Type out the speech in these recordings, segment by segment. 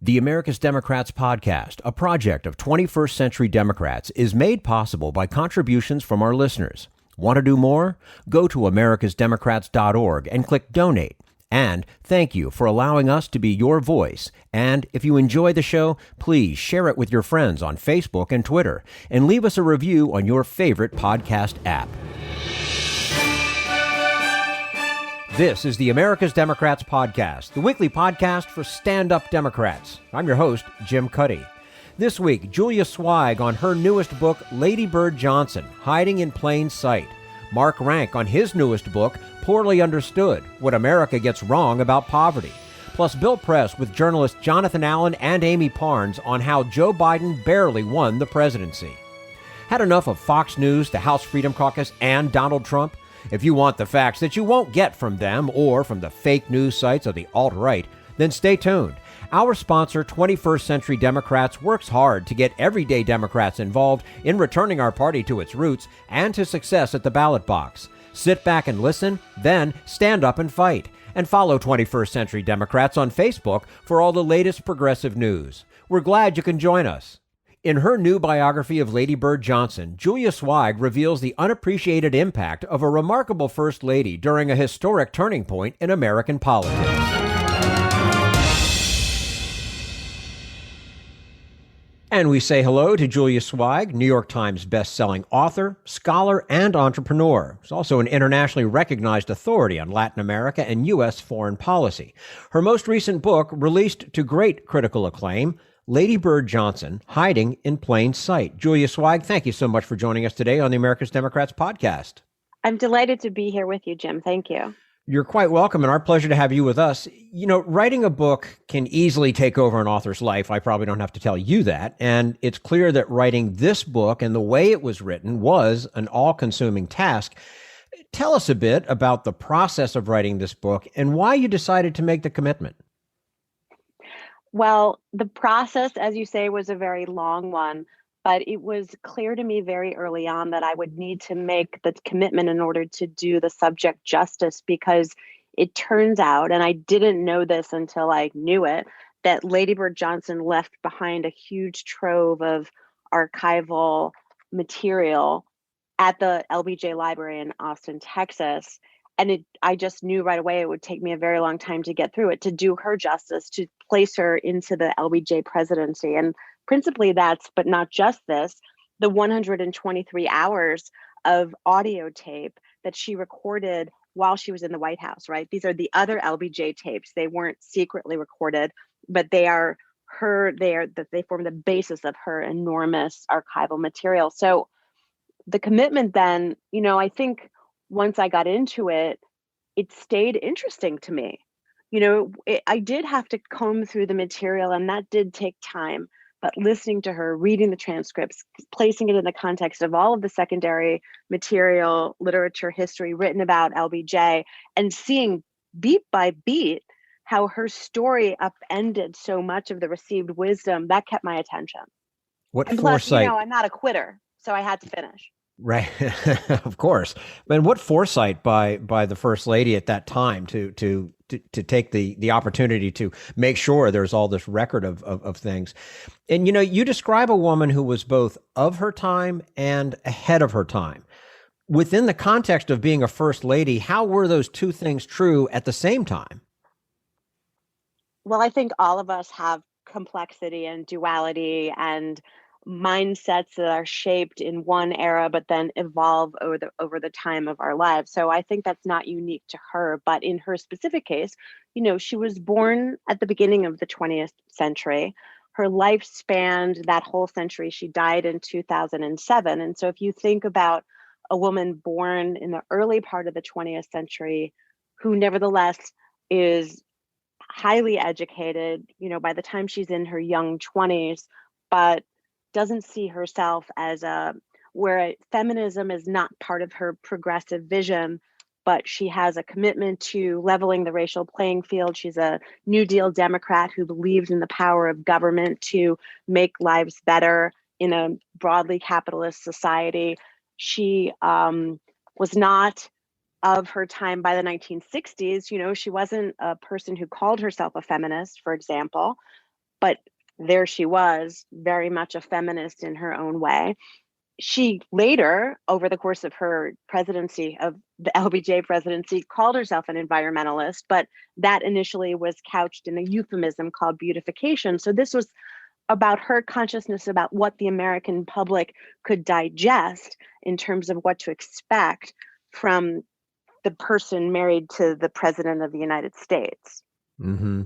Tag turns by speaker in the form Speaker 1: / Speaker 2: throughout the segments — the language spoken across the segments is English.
Speaker 1: The America's Democrats podcast, a project of 21st Century Democrats, is made possible by contributions from our listeners. Want to do more? Go to americasdemocrats.org and click Donate. And thank you for allowing us to be your voice. And if you enjoy the show, please share it with your friends on Facebook and Twitter, and leave us a review on your favorite podcast app. This is the America's Democrats podcast, the weekly podcast for stand-up Democrats. I'm your host, Jim Cuddy. This week, Julia Sweig on her newest book, Lady Bird Johnson, Hiding in Plain Sight. Mark Rank on his newest book, Poorly Understood, What America Gets Wrong About Poverty. Plus Bill Press with journalists Johnthan Allen and Amie Parnes on how Joe Biden barely won the presidency. Had enough of Fox News, the House Freedom Caucus, and Donald Trump? If you want the facts that you won't get from them or from the fake news sites of the alt-right, then stay tuned. Our sponsor, 21st Century Democrats, works hard to get everyday Democrats involved in returning our party to its roots and to success at the ballot box. Sit back and listen, then stand up and fight. And follow 21st Century Democrats on Facebook for all the latest progressive news. We're glad you can join us. In her new biography of Lady Bird Johnson, Julia Sweig reveals the unappreciated impact of a remarkable First Lady during a historic turning point in American politics. And we say hello to Julia Sweig, New York Times best-selling author, scholar, and entrepreneur. She's also an internationally recognized authority on Latin America and U.S. foreign policy. Her most recent book, released to great critical acclaim, Lady Bird Johnson, Hiding in Plain Sight. Julia Sweig, thank you so much for joining us today on the America's Democrats podcast.
Speaker 2: I'm delighted to be here with you, Jim. Thank you.
Speaker 1: You're quite welcome, and our pleasure to have you with us. You know, writing a book can easily take over an author's life. I probably don't have to tell you that. And it's clear that writing this book and the way it was written was an all-consuming task. Tell us a bit about the process of writing this book and why you decided to make the commitment.
Speaker 2: Well, the process, as you say, was a very long one, but it was clear to me very early on that I would need to make the commitment in order to do the subject justice, because it turns out, and I didn't know this until I knew it, that Lady Bird Johnson left behind a huge trove of archival material at the LBJ Library in Austin, Texas. And I just knew right away it would take me a very long time to get through it, to do her justice, to place her into the LBJ presidency. And principally that's, but not just this, the 123 hours of audio tape that she recorded while she was in the White House, right? These are the other LBJ tapes. They weren't secretly recorded, but they form the basis of her enormous archival material. So the commitment then, I think once I got into it, it stayed interesting to me. I did have to comb through the material, and that did take time. But listening to her, reading the transcripts, placing it in the context of all of the secondary material, literature, history written about LBJ, and seeing beat by beat how her story upended so much of the received wisdom, that kept my attention.
Speaker 1: What
Speaker 2: and
Speaker 1: foresight?
Speaker 2: Plus, I'm not a quitter, so I had to finish.
Speaker 1: Right. Of course. And what foresight by the First Lady at that time to take the opportunity to make sure there's all this record of things. And, you describe a woman who was both of her time and ahead of her time. Within the context of being a First Lady, how were those two things true at the same time?
Speaker 2: Well, I think all of us have complexity and duality and mindsets that are shaped in one era but then evolve over the time of our lives. So I think that's not unique to her. But in her specific case, she was born at the beginning of the 20th century. Her life spanned that whole century. She died in 2007. And so if you think about a woman born in the early part of the 20th century who nevertheless is highly educated, by the time she's in her young 20s, but doesn't see herself as where feminism is not part of her progressive vision, but she has a commitment to leveling the racial playing field. She's a New Deal Democrat who believes in the power of government to make lives better in a broadly capitalist society. She was not of her time by the 1960s. She wasn't a person who called herself a feminist, for example. But there she was, very much a feminist in her own way. She later, over the course of her presidency, of the LBJ presidency, called herself an environmentalist, but that initially was couched in a euphemism called beautification. So this was about her consciousness about what the American public could digest in terms of what to expect from the person married to the president of the United States.
Speaker 1: Mm-hmm.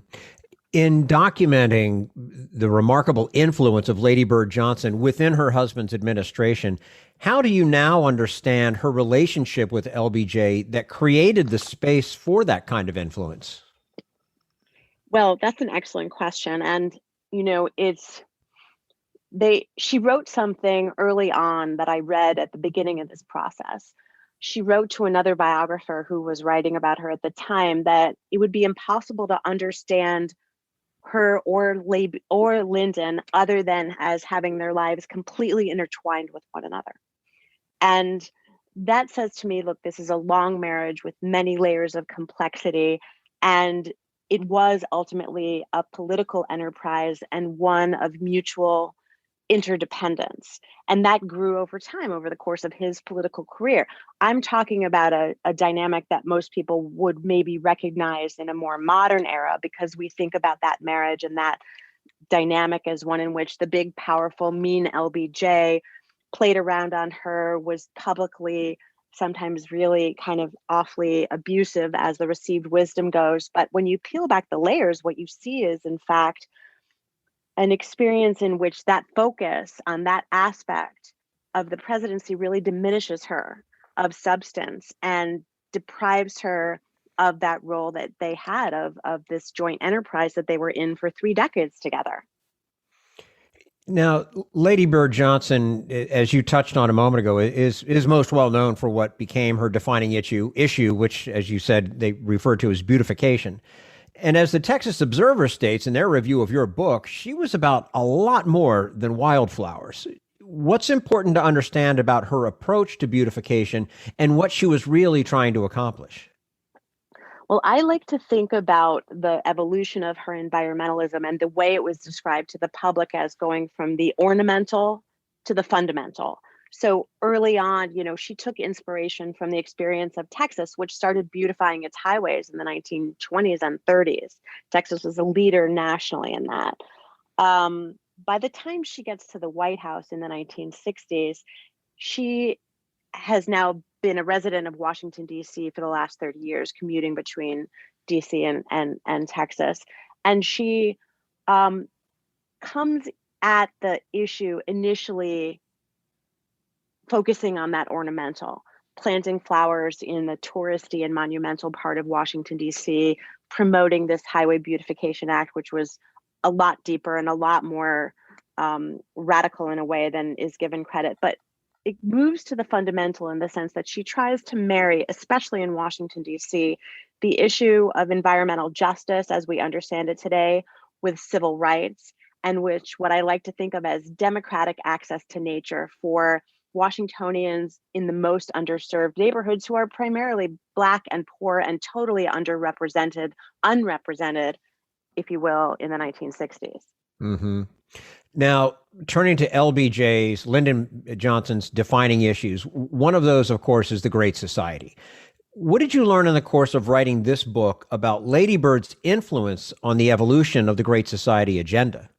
Speaker 1: In documenting the remarkable influence of Lady Bird Johnson within her husband's administration, how do you now understand her relationship with LBJ that created the space for that kind of influence?
Speaker 2: Well, that's an excellent question. And, she wrote something early on that I read at the beginning of this process. She wrote to another biographer who was writing about her at the time that it would be impossible to understand her or Lyndon other than as having their lives completely intertwined with one another. And that says to me, look, this is a long marriage with many layers of complexity. And it was ultimately a political enterprise and one of mutual interdependence. And that grew over time, over the course of his political career. I'm talking about a dynamic that most people would maybe recognize in a more modern era, because we think about that marriage and that dynamic as one in which the big, powerful, mean LBJ played around on her, was publicly sometimes really kind of awfully abusive as the received wisdom goes. But when you peel back the layers, what you see is, in fact, an experience in which that focus on that aspect of the presidency really diminishes her of substance and deprives her of that role that they had of this joint enterprise that they were in for 3 decades together.
Speaker 1: Now, Lady Bird Johnson, as you touched on a moment ago, is most well known for what became her defining issue, which, as you said, they refer to as beautification. And as the Texas Observer states in their review of your book, she was about a lot more than wildflowers. What's important to understand about her approach to beautification and what she was really trying to accomplish?
Speaker 2: Well, I like to think about the evolution of her environmentalism and the way it was described to the public as going from the ornamental to the fundamental. So early on, she took inspiration from the experience of Texas, which started beautifying its highways in the 1920s and 30s. Texas was a leader nationally in that. By the time she gets to the White House in the 1960s, she has now been a resident of Washington, D.C. for the last 30 years, commuting between D.C. and Texas. And she comes at the issue initially focusing on that ornamental, planting flowers in the touristy and monumental part of Washington, D.C., promoting this Highway Beautification Act, which was a lot deeper and a lot more radical in a way than is given credit. But it moves to the fundamental in the sense that she tries to marry, especially in Washington, D.C., the issue of environmental justice as we understand it today with civil rights, and which what I like to think of as democratic access to nature for Washingtonians in the most underserved neighborhoods who are primarily Black and poor and totally unrepresented, if you will, in the 1960s.
Speaker 1: Mm-hmm. Now, turning to LBJ's, Lyndon Johnson's defining issues, one of those, of course, is the Great Society. What did you learn in the course of writing this book about Lady Bird's influence on the evolution of the Great Society agenda?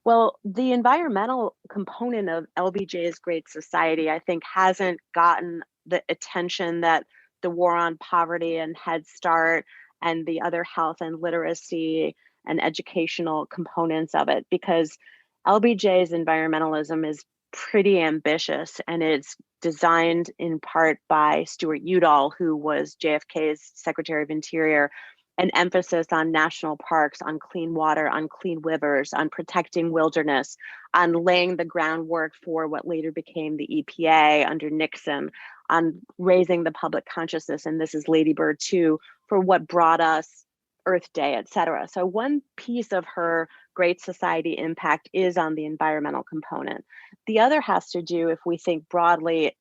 Speaker 2: Well, the environmental component of LBJ's Great Society, I think, hasn't gotten the attention that the War on Poverty and Head Start and the other health and literacy and educational components of it, because LBJ's environmentalism is pretty ambitious, and it's designed in part by Stuart Udall, who was JFK's Secretary of Interior, an emphasis on national parks, on clean water, on clean rivers, on protecting wilderness, on laying the groundwork for what later became the EPA under Nixon, on raising the public consciousness, and this is Lady Bird too, for what brought us Earth Day, et cetera. So one piece of her Great Society impact is on the environmental component. The other has to do, if we think broadly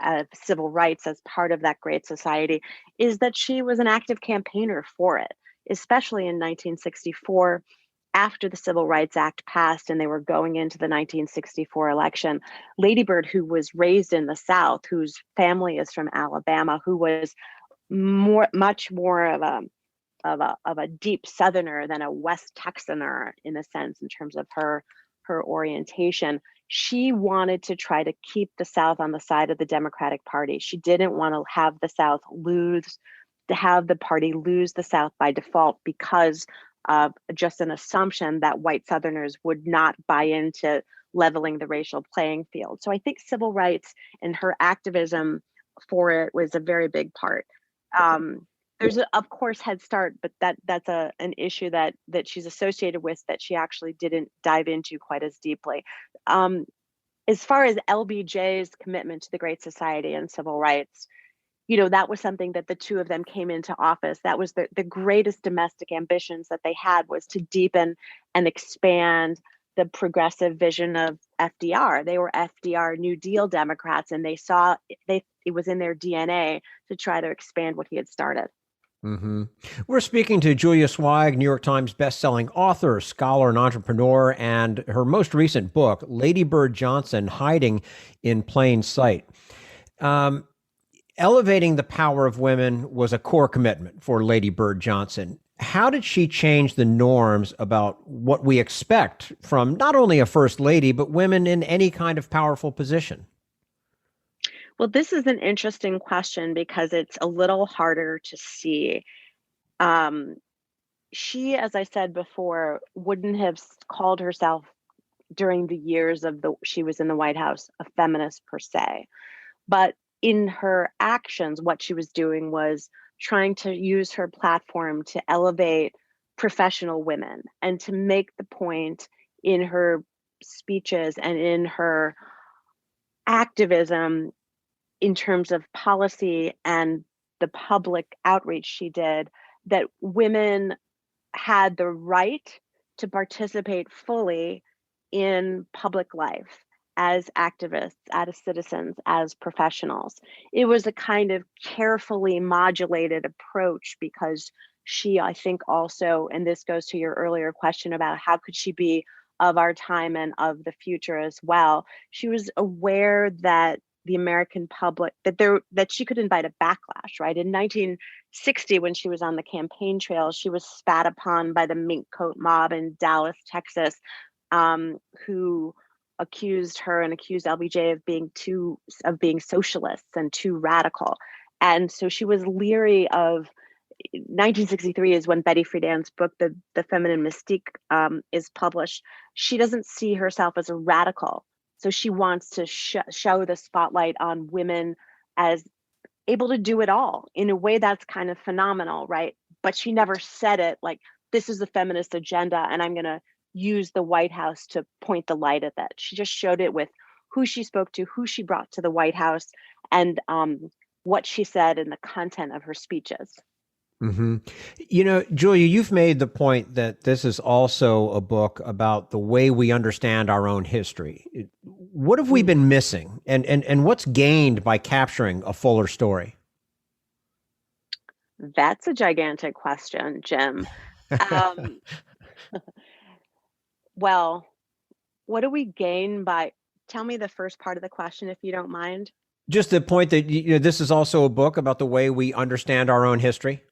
Speaker 2: of civil rights as part of that Great Society, is that she was an active campaigner for it, especially in 1964 after the Civil Rights Act passed and they were going into the 1964 election, Lady Bird, who was raised in the South, whose family is from Alabama, who was much more of a deep Southerner than a West Texaner in a sense in terms of her orientation. She wanted to try to keep the South on the side of the Democratic Party. She didn't want to have the party lose the South by default because of just an assumption that white Southerners would not buy into leveling the racial playing field. So I think civil rights and her activism for it was a very big part. There's of course Head Start, but that's an issue that she's associated with that she actually didn't dive into quite as deeply. As far as LBJ's commitment to the Great Society and civil rights, that was something that the two of them came into office. That was the greatest domestic ambitions that they had, was to deepen and expand the progressive vision of FDR. They were FDR New Deal Democrats, and they saw it was in their DNA to try to expand what he had started.
Speaker 1: Mm-hmm. We're speaking to Julia Sweig, New York Times bestselling author, scholar, and entrepreneur, and her most recent book, Lady Bird Johnson, Hiding in Plain Sight. Elevating the power of women was a core commitment for Lady Bird Johnson. How did she change the norms about what we expect from not only a first lady, but women in any kind of powerful position?
Speaker 2: Well, this is an interesting question because it's a little harder to see. She, as I said before, wouldn't have called herself during the years she was in the White House a feminist per se, but in her actions, what she was doing was trying to use her platform to elevate professional women and to make the point in her speeches and in her activism in terms of policy and the public outreach she did, that women had the right to participate fully in public life as activists, as citizens, as professionals. It was a kind of carefully modulated approach because she, I think also, and this goes to your earlier question about how could she be of our time and of the future as well, she was aware that the American public, that she could invite a backlash, right? In 1960, when she was on the campaign trail, she was spat upon by the mink coat mob in Dallas, Texas, who accused her and accused LBJ of being socialists and too radical. And so she was leery of 1963 is when Betty Friedan's book, The Feminine Mystique, is published. She doesn't see herself as a radical. So she wants to show the spotlight on women as able to do it all in a way that's kind of phenomenal, right? But she never said it like, this is the feminist agenda and I'm going to use the White House to point the light at that. She just showed it with who she spoke to, who she brought to the White House, and what she said and the content of her speeches.
Speaker 1: Mm-hmm. Julia, you've made the point that this is also a book about the way we understand our own history. What have we been missing, and what's gained by capturing a fuller story?
Speaker 2: That's a gigantic question, Jim. Well, what do we gain by? Tell me the first part of the question, if you don't mind.
Speaker 1: Just the point that this is also a book about the way we understand our own history.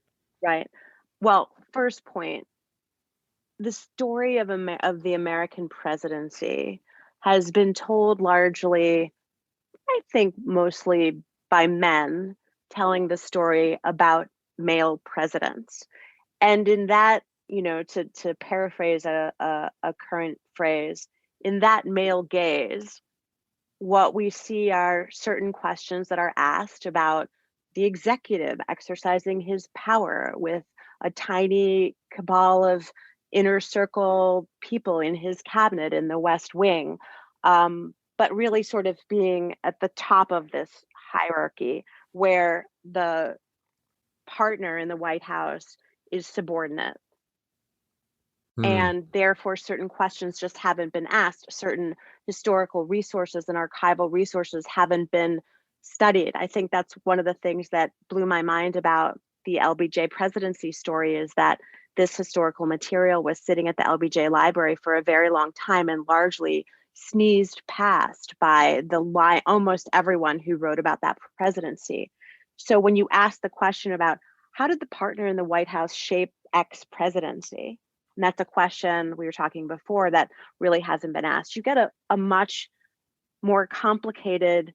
Speaker 2: Right. Well, first point, the story of the American presidency has been told largely, I think mostly by men telling the story about male presidents. And in that, to paraphrase a current phrase, in that male gaze, what we see are certain questions that are asked about the executive exercising his power with a tiny cabal of inner circle people in his cabinet in the West Wing, but really sort of being at the top of this hierarchy where the partner in the White House is subordinate. And therefore, certain questions just haven't been asked. Certain historical resources and archival resources haven't been studied. I think that's one of the things that blew my mind about the LBJ presidency story, is that this historical material was sitting at the LBJ library for a very long time and largely sneezed past by almost everyone who wrote about that presidency. So when you ask the question about how did the partner in the White House shape X presidency, and that's a question we were talking before that really hasn't been asked, you get a much more complicated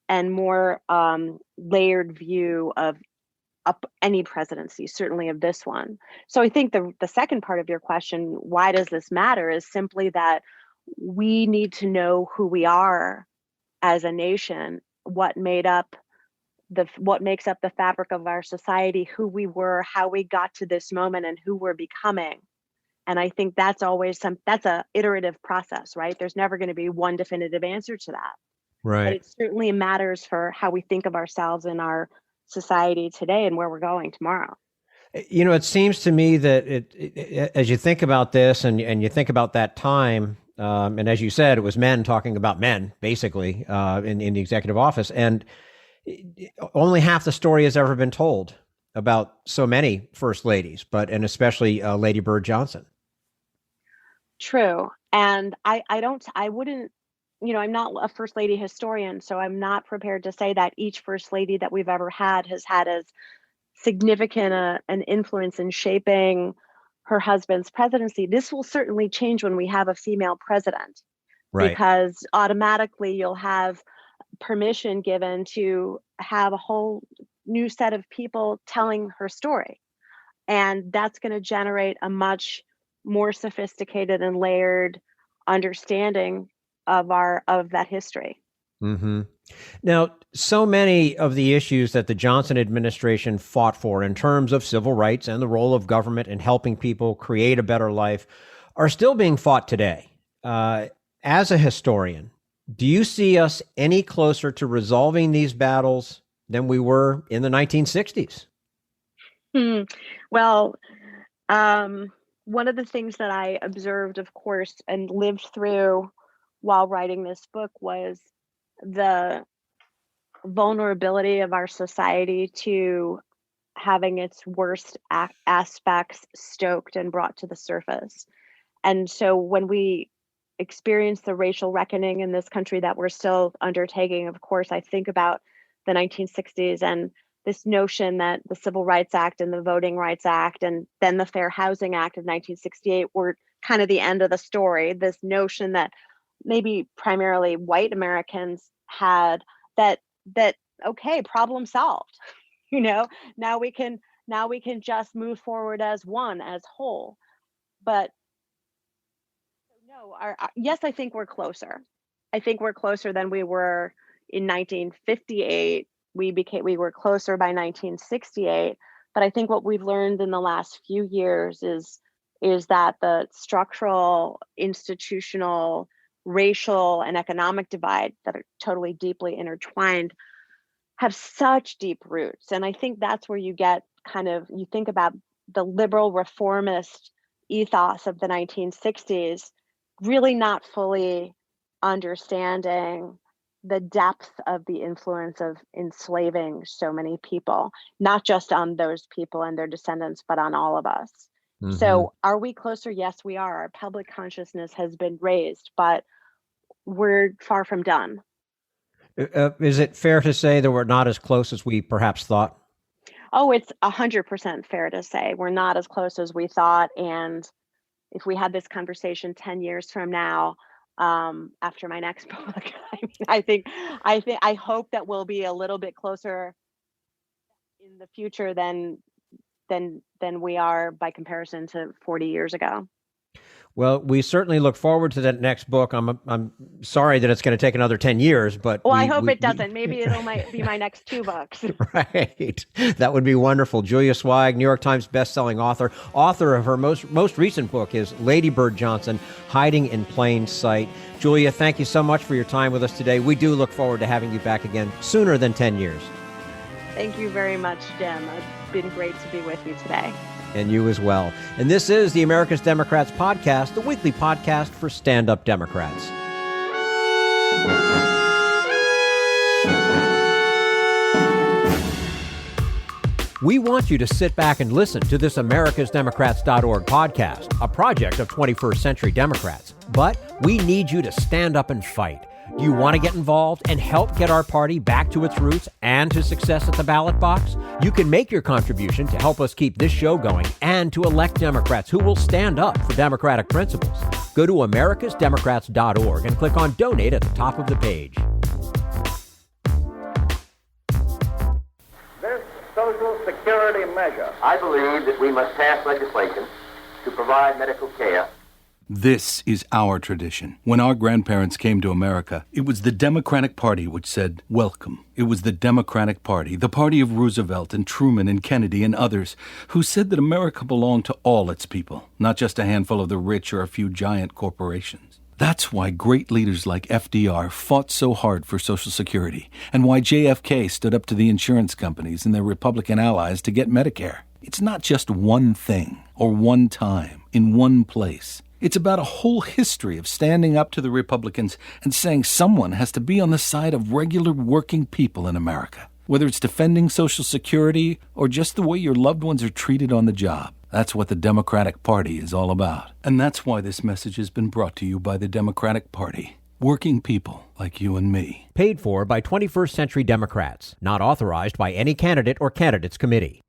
Speaker 2: and more layered view of any presidency, certainly of this one. So I think the second part of your question, why does this matter, is simply that we need to know who we are as a nation, what makes up the fabric of our society, who we were, how we got to this moment, and who we're becoming. And I think that's a iterative process, right? There's never going to be one definitive answer to that.
Speaker 1: Right.
Speaker 2: But it certainly matters for how we think of ourselves in our society today and where we're going tomorrow.
Speaker 1: It seems to me that as you think about this and you think about that time, and as you said, it was men talking about men, basically, in the executive office. And only half the story has ever been told about so many first ladies, and especially Lady Bird Johnson.
Speaker 2: True. And I wouldn't, I'm not a first lady historian, so I'm not prepared to say that each first lady that we've ever had has had as significant an influence in shaping her husband's presidency. This will certainly change when we have a female president,
Speaker 1: right?
Speaker 2: Because automatically you'll have permission given to have a whole new set of people telling her story. And that's going to generate a much more sophisticated and layered understanding of that history.
Speaker 1: Mm-hmm. Now, so many of the issues that the Johnson administration fought for in terms of civil rights and the role of government in helping people create a better life are still being fought today. As a historian, do you see us any closer to resolving these battles than we were in the 1960s?
Speaker 2: Well, one of the things that I observed, of course, and lived through while writing this book was the vulnerability of our society to having its worst aspects stoked and brought to the surface. And so when we experience the racial reckoning in this country that we're still undertaking, of course, I think about the 1960s and this notion that the Civil Rights Act and the Voting Rights Act and then the Fair Housing Act of 1968 were kind of the end of the story. This notion that maybe primarily white Americans had that okay, problem solved. Now we can just move forward as one, as whole. But no, yes, I think we're closer. I think we're closer than we were in 1958. We were closer by 1968. But I think what we've learned in the last few years is that the structural, institutional, racial, and economic divide that are totally deeply intertwined have such deep roots. And I think that's where you get you think about the liberal reformist ethos of the 1960s, really not fully understanding the depth of the influence of enslaving so many people, not just on those people and their descendants, but on all of us. Mm-hmm. So are we closer? Yes, we are. Our public consciousness has been raised, but we're far from done.
Speaker 1: Is it fair to say that we're not as close as we perhaps thought?
Speaker 2: Oh, it's 100% fair to say we're not as close as we thought. And if we had this conversation 10 years from now, after my next book, I hope that we'll be a little bit closer in the future than we are by comparison to 40 years ago.
Speaker 1: Well, we certainly look forward to that next book. I'm sorry that it's going to take another 10 years, but
Speaker 2: I hope it doesn't. Maybe might be my next 2 books.
Speaker 1: Right. That would be wonderful. Julia Sweig, New York Times bestselling author of her most recent book is Lady Bird Johnson, Hiding in Plain Sight. Julia, thank you so much for your time with us today. We do look forward to having you back again sooner than 10 years.
Speaker 2: Thank you very much, Jim. It's been great to be with you today.
Speaker 1: And you as well. And this is the America's Democrats podcast, the weekly podcast for stand-up Democrats. We want you to sit back and listen to this americasdemocrats.org podcast, a project of 21st Century Democrats. But we need you to stand up and fight. Do you want to get involved and help get our party back to its roots and to success at the ballot box? You can make your contribution to help us keep this show going and to elect Democrats who will stand up for democratic principles. Go to americasdemocrats.org and click on Donate at the top of the page.
Speaker 3: This Social Security measure, I believe that we must pass legislation to provide medical care.
Speaker 4: This is our tradition. When our grandparents came to America, it was the Democratic Party which said, welcome. It was the Democratic Party, the party of Roosevelt and Truman and Kennedy and others, who said that America belonged to all its people, not just a handful of the rich or a few giant corporations. That's why great leaders like FDR fought so hard for Social Security, and why JFK stood up to the insurance companies and their Republican allies to get Medicare. It's not just one thing, or one time, in one place. It's about a whole history of standing up to the Republicans and saying someone has to be on the side of regular working people in America, whether it's defending Social Security or just the way your loved ones are treated on the job. That's what the Democratic Party is all about. And that's why this message has been brought to you by the Democratic Party. Working people like you and me.
Speaker 1: Paid for by 21st Century Democrats. Not authorized by any candidate or candidates committee.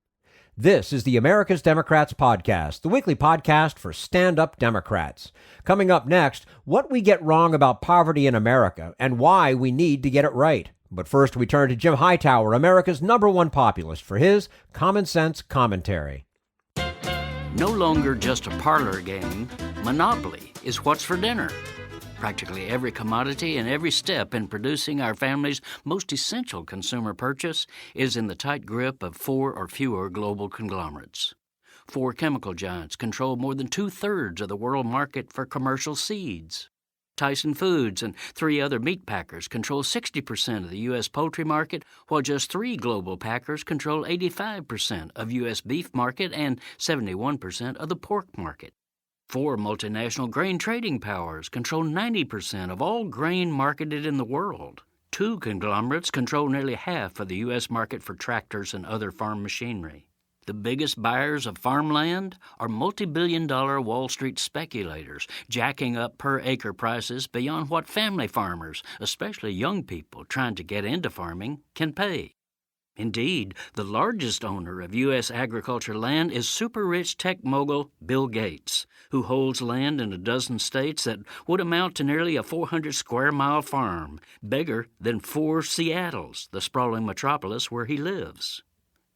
Speaker 1: This is the America's Democrats podcast, the weekly podcast for stand-up Democrats. Coming up next, what we get wrong about poverty in America and why we need to get it right. But first, we turn to Jim Hightower, America's #1 populist, for his common sense commentary.
Speaker 5: No longer just a parlor game, Monopoly is what's for dinner. Practically every commodity and every step in producing our family's most essential consumer purchase is in the tight grip of 4 or fewer global conglomerates. 4 chemical giants control more than 2/3 of the world market for commercial seeds. Tyson Foods and 3 other meat packers control 60% of the U.S. poultry market, while just 3 global packers control 85% of U.S. beef market and 71% of the pork market. 4 multinational grain trading powers control 90% of all grain marketed in the world. 2 conglomerates control nearly half of the U.S. market for tractors and other farm machinery. The biggest buyers of farmland are multi-billion-dollar Wall Street speculators, jacking up per-acre prices beyond what family farmers, especially young people trying to get into farming, can pay. Indeed, the largest owner of U.S. agriculture land is super-rich tech mogul Bill Gates, who holds land in a dozen states that would amount to nearly a 400-square-mile farm, bigger than 4 Seattles, the sprawling metropolis where he lives.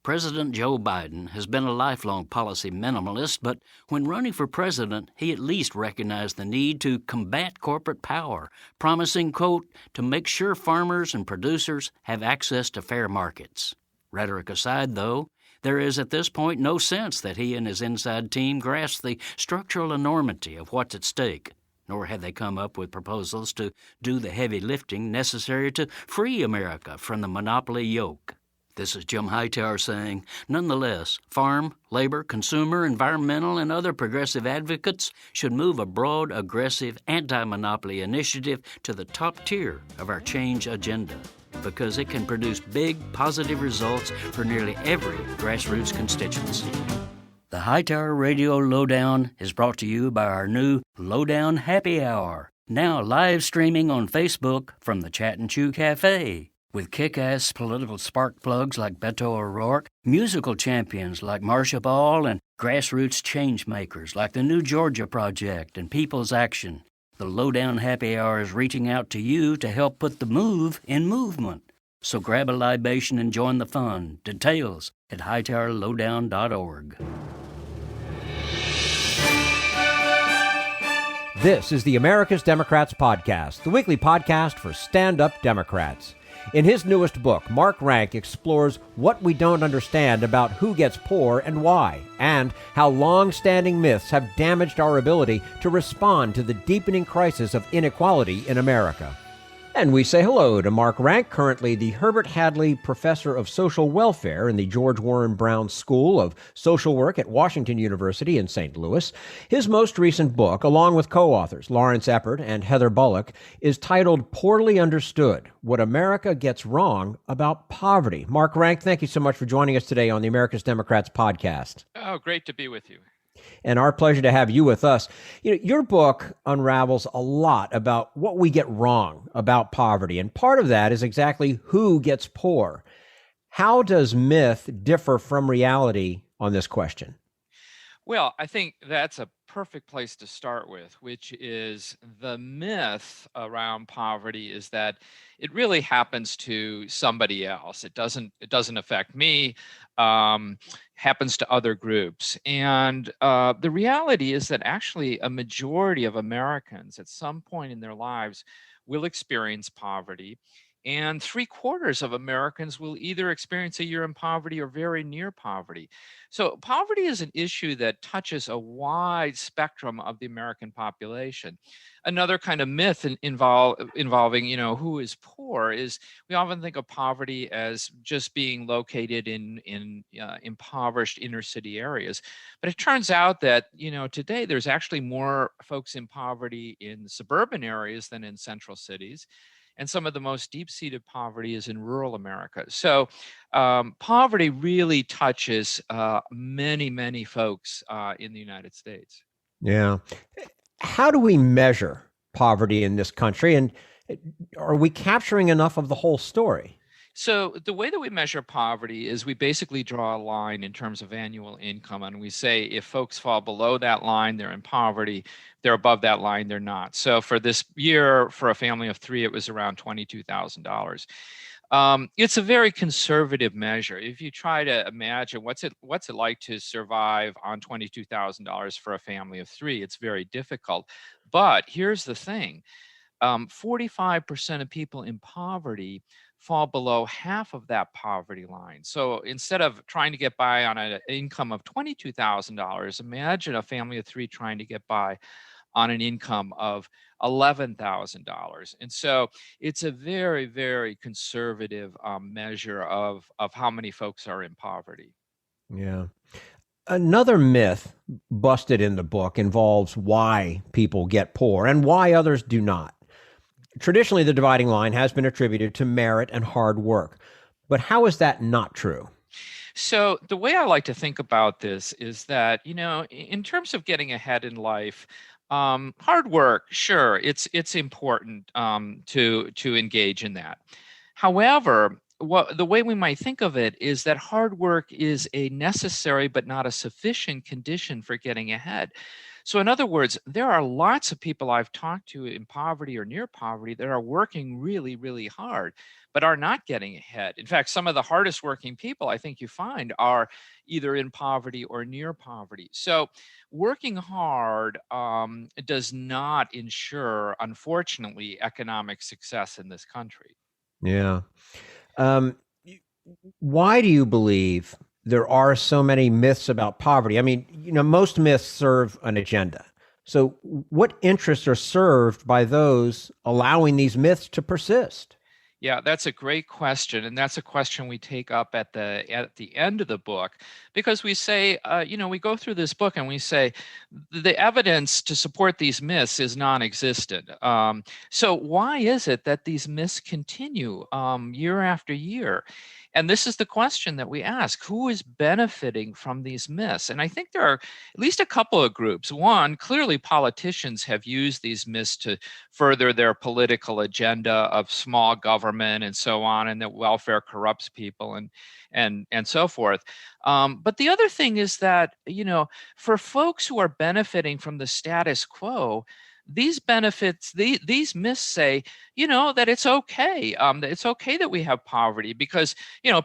Speaker 5: President Joe Biden has been a lifelong policy minimalist, but when running for president, he at least recognized the need to combat corporate power, promising, quote, to make sure farmers and producers have access to fair markets. Rhetoric aside, though, there is at this point no sense that he and his inside team grasp the structural enormity of what's at stake, nor have they come up with proposals to do the heavy lifting necessary to free America from the monopoly yoke. This is Jim Hightower saying, nonetheless, farm, labor, consumer, environmental, and other progressive advocates should move a broad, aggressive, anti-monopoly initiative to the top tier of our change agenda, because it can produce big, positive results for nearly every grassroots constituency. The Hightower Radio Lowdown is brought to you by our new Lowdown Happy Hour, now live streaming on Facebook from the Chat and Chew Cafe. With kick-ass political spark plugs like Beto O'Rourke, musical champions like Marcia Ball, and grassroots change makers like the New Georgia Project and People's Action, the Lowdown Happy Hour is reaching out to you to help put the move in movement. So grab a libation and join the fun. Details at hightowerlowdown.org.
Speaker 1: This is the America's Democrats podcast, the weekly podcast for stand-up Democrats. In his newest book, Mark Rank explores what we don't understand about who gets poor and why, and how long-standing myths have damaged our ability to respond to the deepening crisis of inequality in America. And we say hello to Mark Rank, currently the Herbert Hadley Professor of Social Welfare in the George Warren Brown School of Social Work at Washington University in St. Louis. His most recent book, along with co-authors Lawrence Eppert and Heather Bullock, is titled Poorly Understood: What America Gets Wrong About Poverty. Mark Rank, thank you so much for joining us today on the America's Democrats podcast.
Speaker 6: Oh, great to be with you.
Speaker 1: And our pleasure to have you with us. Your book unravels a lot about what we get wrong about poverty, and part of that is exactly who gets poor. How does myth differ from reality on this question?
Speaker 6: Well, I think that's a perfect place to start with, which is the myth around poverty is that it really happens to somebody else. It doesn't affect me. Happens to other groups. And the reality is that actually a majority of Americans at some point in their lives will experience poverty. And 3/4 of Americans will either experience a year in poverty or very near poverty. So poverty is an issue that touches a wide spectrum of the American population. Another kind of myth involving, who is poor is we often think of poverty as just being located in impoverished inner city areas. But it turns out that, today there's actually more folks in poverty in suburban areas than in central cities. And some of the most deep-seated poverty is in rural America. So poverty really touches many, many folks in the United States.
Speaker 1: Yeah. How do we measure poverty in this country? And are we capturing enough of the whole story?
Speaker 6: So the way that we measure poverty is we basically draw a line in terms of annual income, and we say if folks fall below that line, they're in poverty. They're above that line, they're not. So for this year, for a family of three, it was around $22,000. It's a very conservative measure. If you try to imagine what's it like to survive on $22,000 for a family of three, it's very difficult. But here's the thing. 45% of people in poverty fall below half of that poverty line. So instead of trying to get by on an income of $22,000, imagine a family of three trying to get by on an income of $11,000. And so it's a very, very conservative measure of how many folks are in poverty.
Speaker 1: Yeah. Another myth busted in the book involves why people get poor and why others do not. Traditionally, the dividing line has been attributed to merit and hard work. But how is that not true?
Speaker 6: So the way I like to think about this is that, in terms of getting ahead in life, hard work, sure, it's important to engage in that. However, the way we might think of it is that hard work is a necessary but not a sufficient condition for getting ahead. So in other words, there are lots of people I've talked to in poverty or near poverty that are working really, really hard, but are not getting ahead. In fact, some of the hardest working people I think you find are either in poverty or near poverty. So working hard does not ensure, unfortunately, economic success in this country.
Speaker 1: Yeah. Why do you believe there are so many myths about poverty? I mean, most myths serve an agenda. So what interests are served by those allowing these myths to persist?
Speaker 6: Yeah, that's a great question, and that's a question we take up at the end of the book, because we say, we go through this book and we say the evidence to support these myths is non-existent. So why is it that these myths continue year after year? And this is the question that we ask: who is benefiting from these myths? And I think there are at least a couple of groups. One, clearly politicians have used these myths to further their political agenda of small government and so on, and that welfare corrupts people and so forth. But the other thing is that, for folks who are benefiting from the status quo, these benefits, these myths say, that it's okay. That it's okay that we have poverty because,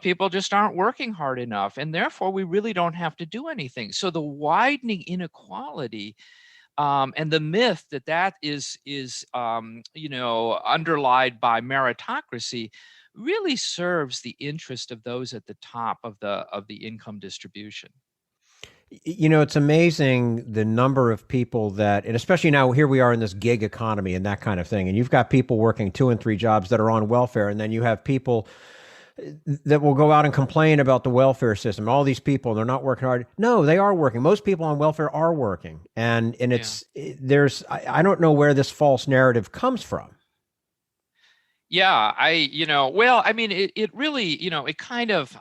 Speaker 6: people just aren't working hard enough. And therefore, we really don't have to do anything. So the widening inequality and the myth that is underlined by meritocracy really serves the interest of those at the top of the income distribution.
Speaker 1: It's amazing the number of people that, and especially now here we are in this gig economy and that kind of thing. And you've got people working 2 and 3 jobs that are on welfare. And then you have people that will go out and complain about the welfare system. All these people, they're not working hard. No, they are working. Most people on welfare are working. And I don't know where this false narrative comes from.
Speaker 6: Yeah, well, I mean, it really, it kind of,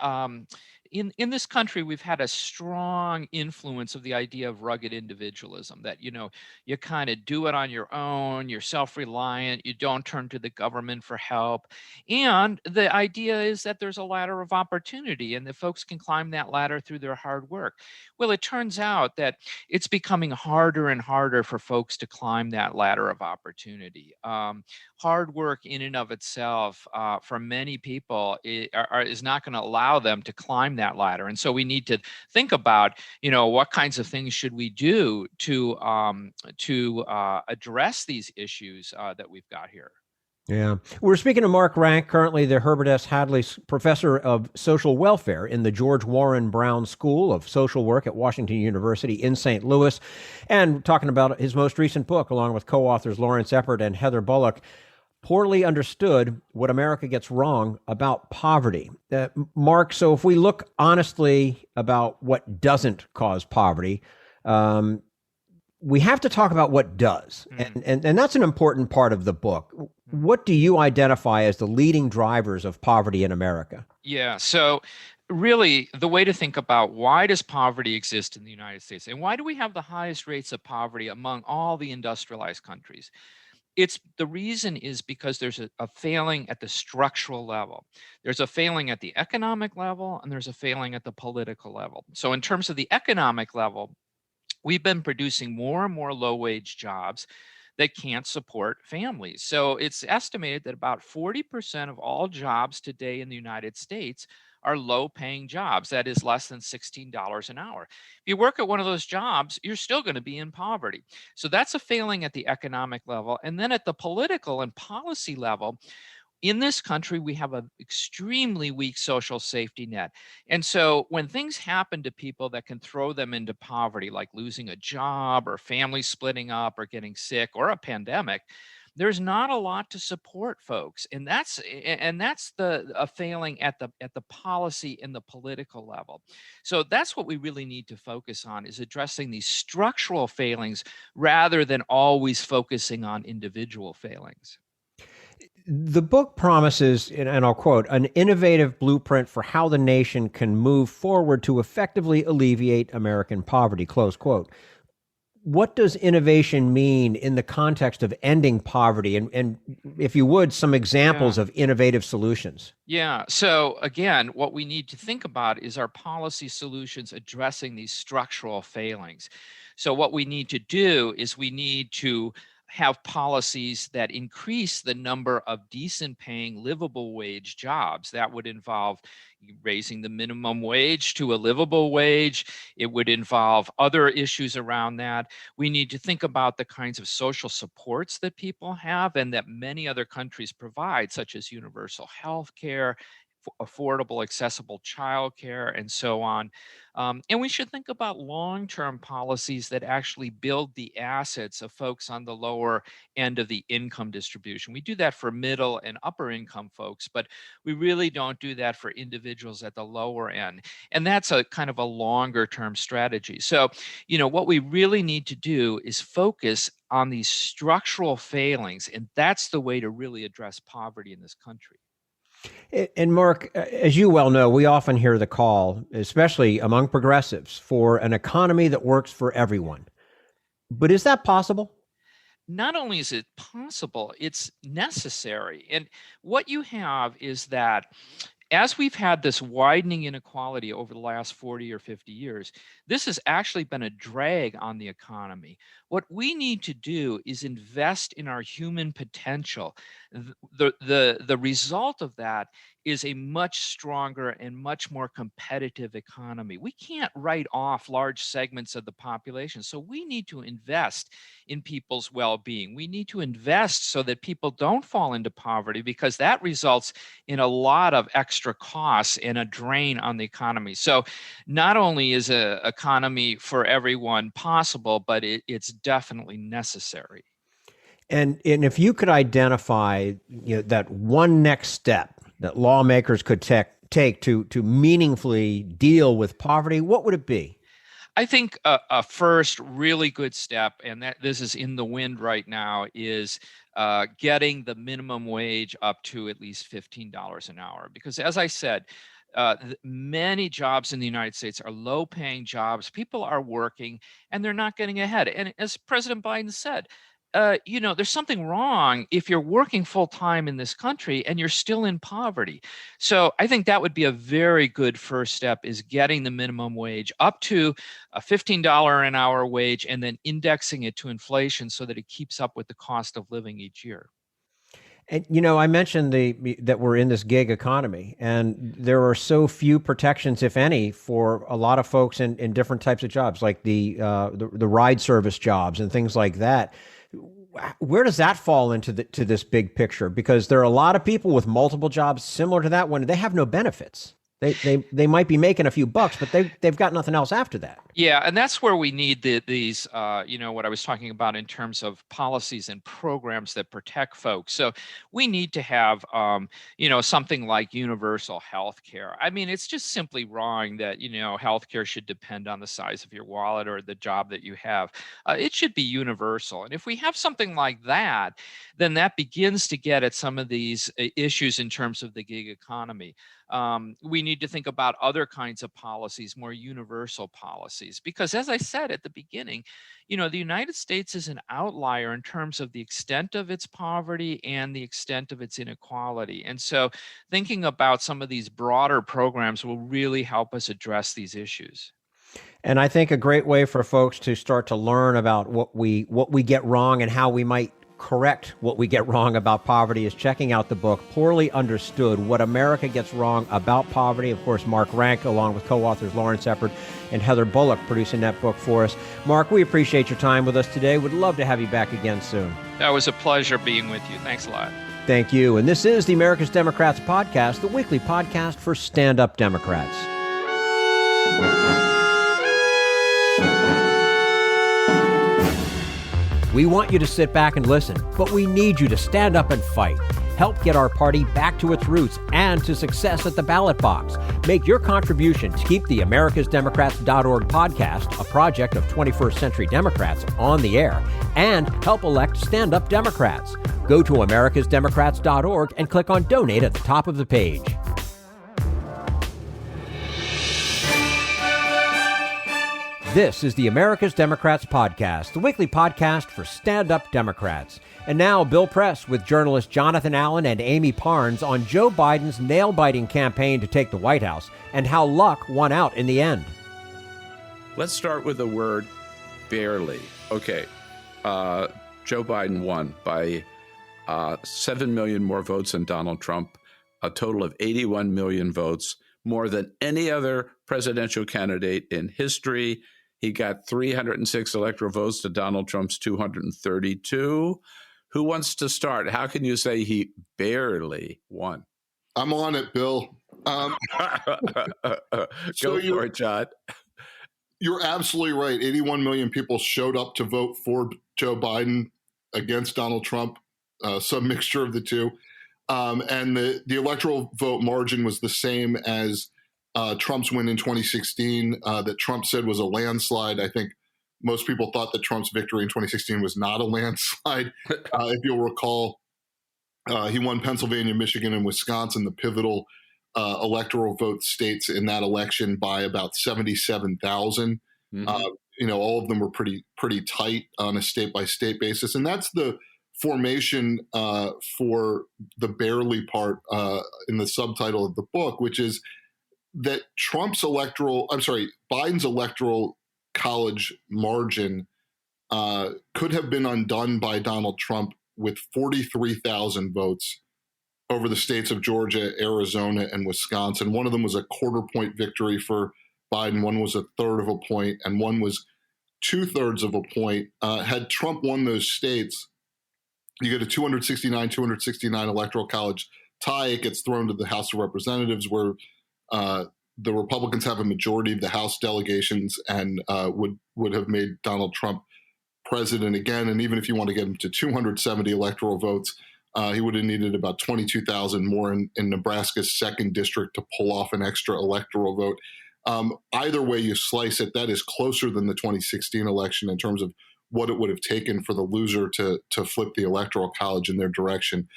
Speaker 6: in this country, we've had a strong influence of the idea of rugged individualism, that, you kind of do it on your own, you're self-reliant, you don't turn to the government for help. And the idea is that there's a ladder of opportunity and that folks can climb that ladder through their hard work. Well, it turns out that it's becoming harder and harder for folks to climb that ladder of opportunity. Hard work in and of itself, for many people, is not going to allow them to climb that ladder. And so we need to think about, what kinds of things should we do to address these issues that we've got here.
Speaker 1: Yeah. We're speaking to Mark Rank, currently the Herbert S. Hadley Professor of Social Welfare in the George Warren Brown School of Social Work at Washington University in St. Louis, and talking about his most recent book, along with co-authors Lawrence Eppert and Heather Bullock, Poorly Understood: What America Gets Wrong About Poverty. Mark, so if we look honestly about what doesn't cause poverty, we have to talk about what does. And that's an important part of the book. What do you identify as the leading drivers of poverty in America?
Speaker 6: Yeah, so really the way to think about why does poverty exist in the United States and why do we have the highest rates of poverty among all the industrialized countries? The reason is because there's a failing at the structural level. There's a failing at the economic level, and there's a failing at the political level. So in terms of the economic level, we've been producing more and more low-wage jobs that can't support families. So it's estimated that about 40% of all jobs today in the United States are low-paying jobs. That is less than $16 an hour. If you work at one of those jobs, you're still going to be in poverty. So that's a failing at the economic level. And then at the political and policy level, in this country, we have an extremely weak social safety net. And so when things happen to people that can throw them into poverty, like losing a job or family splitting up or getting sick or a pandemic, there's not a lot to support folks. And that's a failing at the policy and the political level. So that's what we really need to focus on, is addressing these structural failings rather than always focusing on individual failings.
Speaker 1: The book promises, and I'll quote, an innovative blueprint for how the nation can move forward to effectively alleviate American poverty, close quote. What does innovation mean in the context of ending poverty? And if you would, some examples of innovative solutions.
Speaker 6: Yeah. So again, what we need to think about is our policy solutions addressing these structural failings. So what we need to do is we need to have policies that increase the number of decent paying livable wage jobs. That would involve raising the minimum wage to a livable wage. It would involve other issues around that. We need to think about the kinds of social supports that people have and that many other countries provide, such as universal health care, affordable, accessible childcare, and so on. And we should think about long-term policies that actually build the assets of folks on the lower end of the income distribution. We do that for middle and upper income folks, but we really don't do that for individuals at the lower end. And that's a kind of a longer-term strategy. So, what we really need to do is focus on these structural failings, and that's the way to really address poverty in this country.
Speaker 1: And Mark, as you well know, we often hear the call, especially among progressives, for an economy that works for everyone. But is that possible?
Speaker 6: Not only is it possible, it's necessary. And what you have is that as we've had this widening inequality over the last 40 or 50 years, this has actually been a drag on the economy. What we need to do is invest in our human potential. The result of that is a much stronger and much more competitive economy. We can't write off large segments of the population, so we need to invest in people's well-being. We need to invest so that people don't fall into poverty, because that results in a lot of extra extra costs and a drain on the economy. So not only is an economy for everyone possible, but it's definitely necessary.
Speaker 1: And if you could identify, that one next step that lawmakers could take to meaningfully deal with poverty, what would it be?
Speaker 6: I think a first really good step, and that this is in the wind right now, is getting the minimum wage up to at least $15 an hour. Because as I said, many jobs in the United States are low-paying jobs. People are working, and they're not getting ahead. And as President Biden said, there's something wrong if you're working full time in this country and you're still in poverty. So I think that would be a very good first step, is getting the minimum wage up to a $15 an hour wage and then indexing it to inflation so that it keeps up with the cost of living each year.
Speaker 1: And I mentioned that we're in this gig economy, and there are so few protections, if any, for a lot of folks in different types of jobs, like the ride service jobs and things like that. Where does that fall into this big picture? Because there are a lot of people with multiple jobs similar to that one. They have no benefits. They might be making a few bucks, but they've got nothing else after that.
Speaker 6: Yeah, and that's where we need these, what I was talking about in terms of policies and programs that protect folks. So we need to have, something like universal health care. I mean, it's just simply wrong that, health care should depend on the size of your wallet or the job that you have. It should be universal. And if we have something like that, then that begins to get at some of these issues in terms of the gig economy. We need to think about other kinds of policies, more universal policies, because as I said at the beginning, the United States is an outlier in terms of the extent of its poverty and the extent of its inequality. And so thinking about some of these broader programs will really help us address these issues.
Speaker 1: And I think a great way for folks to start to learn about what we get wrong and how we might correct what we get wrong about poverty is checking out the book, Poorly Understood, What America Gets Wrong About Poverty. Of course, Mark Rank, along with co-authors Lawrence Eppard and Heather Bullock, producing that book for us. Mark, we appreciate your time with us today. Would love to have you back again soon.
Speaker 6: That was a pleasure being with you. Thanks a lot.
Speaker 1: Thank you. And this is the America's Democrats podcast, the weekly podcast for stand-up Democrats. We want you to sit back and listen, but we need you to stand up and fight. Help get our party back to its roots and to success at the ballot box. Make your contribution to keep the AmericasDemocrats.org podcast, a project of 21st Century Democrats, on the air, and help elect stand-up Democrats. Go to AmericasDemocrats.org and click on Donate at the top of the page. This is the America's Democrats podcast, the weekly podcast for stand-up Democrats. And now, Bill Press with journalists Johnthan Allen and Amie Parnes on Joe Biden's nail-biting campaign to take the White House and how luck won out in the end.
Speaker 7: Let's start with the word barely. Okay, Joe Biden won by 7 million more votes than Donald Trump, a total of 81 million votes, more than any other presidential candidate in history. He got 306 electoral votes to Donald Trump's 232. Who wants to start? How can you say he barely won?
Speaker 8: I'm on it, Bill.
Speaker 7: Go for it, John.
Speaker 8: You're absolutely right. 81 million people showed up to vote for Joe Biden against Donald Trump, some mixture of the two. And the electoral vote margin was the same as Trump's win in 2016 that Trump said was a landslide. I think most people thought that Trump's victory in 2016 was not a landslide. If you'll recall, he won Pennsylvania, Michigan, and Wisconsin, the pivotal electoral vote states in that election, by about 77,000. Mm-hmm. All of them were pretty tight on a state-by-state basis. And that's the formation for the barely part in the subtitle of the book, which is that Biden's electoral college margin could have been undone by Donald Trump with 43,000 votes over the states of Georgia, Arizona, and Wisconsin. One of them was a quarter-point victory for Biden, one was a third of a point, and one was two-thirds of a point. Had Trump won those states, you get a 269 electoral college tie, it gets thrown to the House of Representatives, where the Republicans have a majority of the House delegations and would have made Donald Trump president again. And even if you want to get him to 270 electoral votes, he would have needed about 22,000 more in Nebraska's 2nd district to pull off an extra electoral vote. Either way you slice it, that is closer than the 2016 election in terms of what it would have taken for the loser to flip the Electoral College in their direction.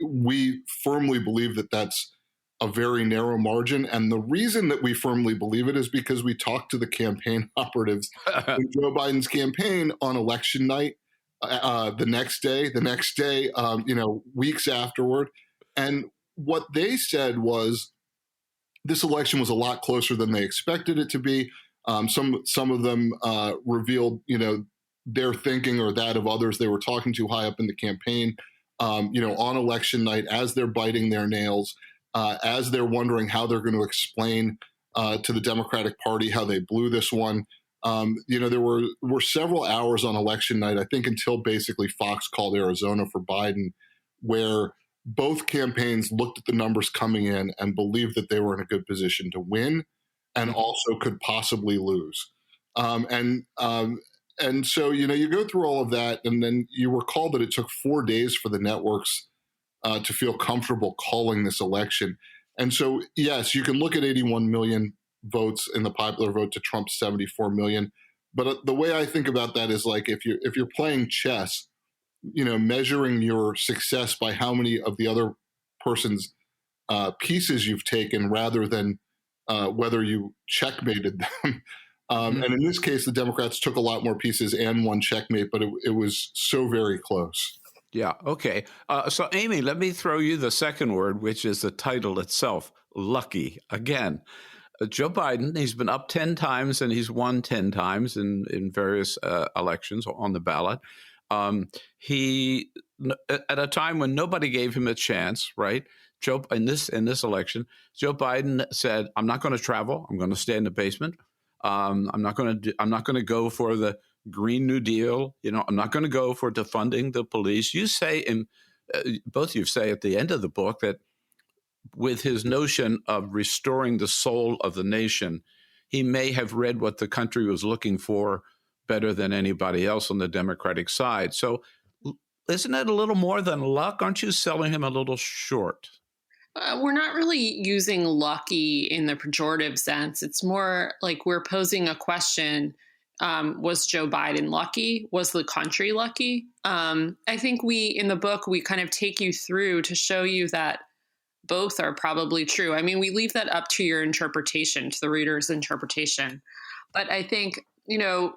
Speaker 8: We firmly believe that that's a very narrow margin. And the reason that we firmly believe it is because we talked to the campaign operatives in Joe Biden's campaign on election night, the next day, weeks afterward. And what they said was this election was a lot closer than they expected it to be. Some of them revealed, their thinking or that of others they were talking to high up in the campaign, on election night as they're biting their nails, as they're wondering how they're going to explain to the Democratic Party how they blew this one. There were several hours on election night, I think until basically Fox called Arizona for Biden, where both campaigns looked at the numbers coming in and believed that they were in a good position to win and also could possibly lose. And so, you go through all of that, and then you recall that it took 4 days for the networks to feel comfortable calling this election. And so, yes, you can look at 81 million votes in the popular vote to Trump's 74 million. But the way I think about that is like if you're playing chess, measuring your success by how many of the other person's pieces you've taken rather than whether you checkmated them. And in this case, the Democrats took a lot more pieces and won checkmate, but it was so very close.
Speaker 7: Yeah. Okay. So, Amie, let me throw you the second word, which is the title itself, lucky. Again, Joe Biden, he's been up 10 times and he's won 10 times in various elections on the ballot. He, at a time when nobody gave him a chance, right? In this election, Joe Biden said, "I'm not going to travel. I'm going to stay in the basement. I'm not going to go for the Green New Deal. I'm not going to go for defunding the police." You say, both of you say at the end of the book that with his notion of restoring the soul of the nation, he may have read what the country was looking for better than anybody else on the Democratic side. So isn't it a little more than luck? Aren't you selling him a little short?
Speaker 9: We're not really using lucky in the pejorative sense. It's more like we're posing a question. Was Joe Biden lucky? Was the country lucky? I think in the book, we kind of take you through to show you that both are probably true. I mean, we leave that up to your interpretation, to the reader's interpretation. But I think,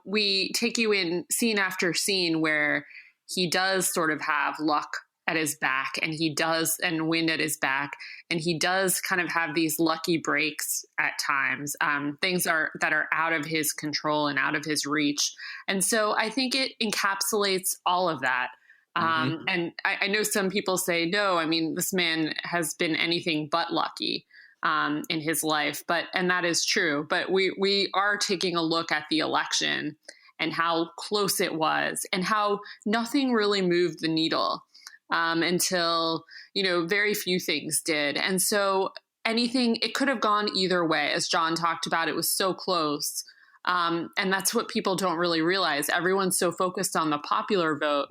Speaker 9: we take you in scene after scene where he does sort of have luck at his back and wind at his back. And he does kind of have these lucky breaks at times, things that are out of his control and out of his reach. And so I think it encapsulates all of that. And I know some people say, no, I mean, this man has been anything but lucky in his life, and that is true. But we are taking a look at the election and how close it was and how nothing really moved the needle until, very few things did. And so it could have gone either way. As John talked about, it was so close. And that's what people don't really realize. Everyone's so focused on the popular vote.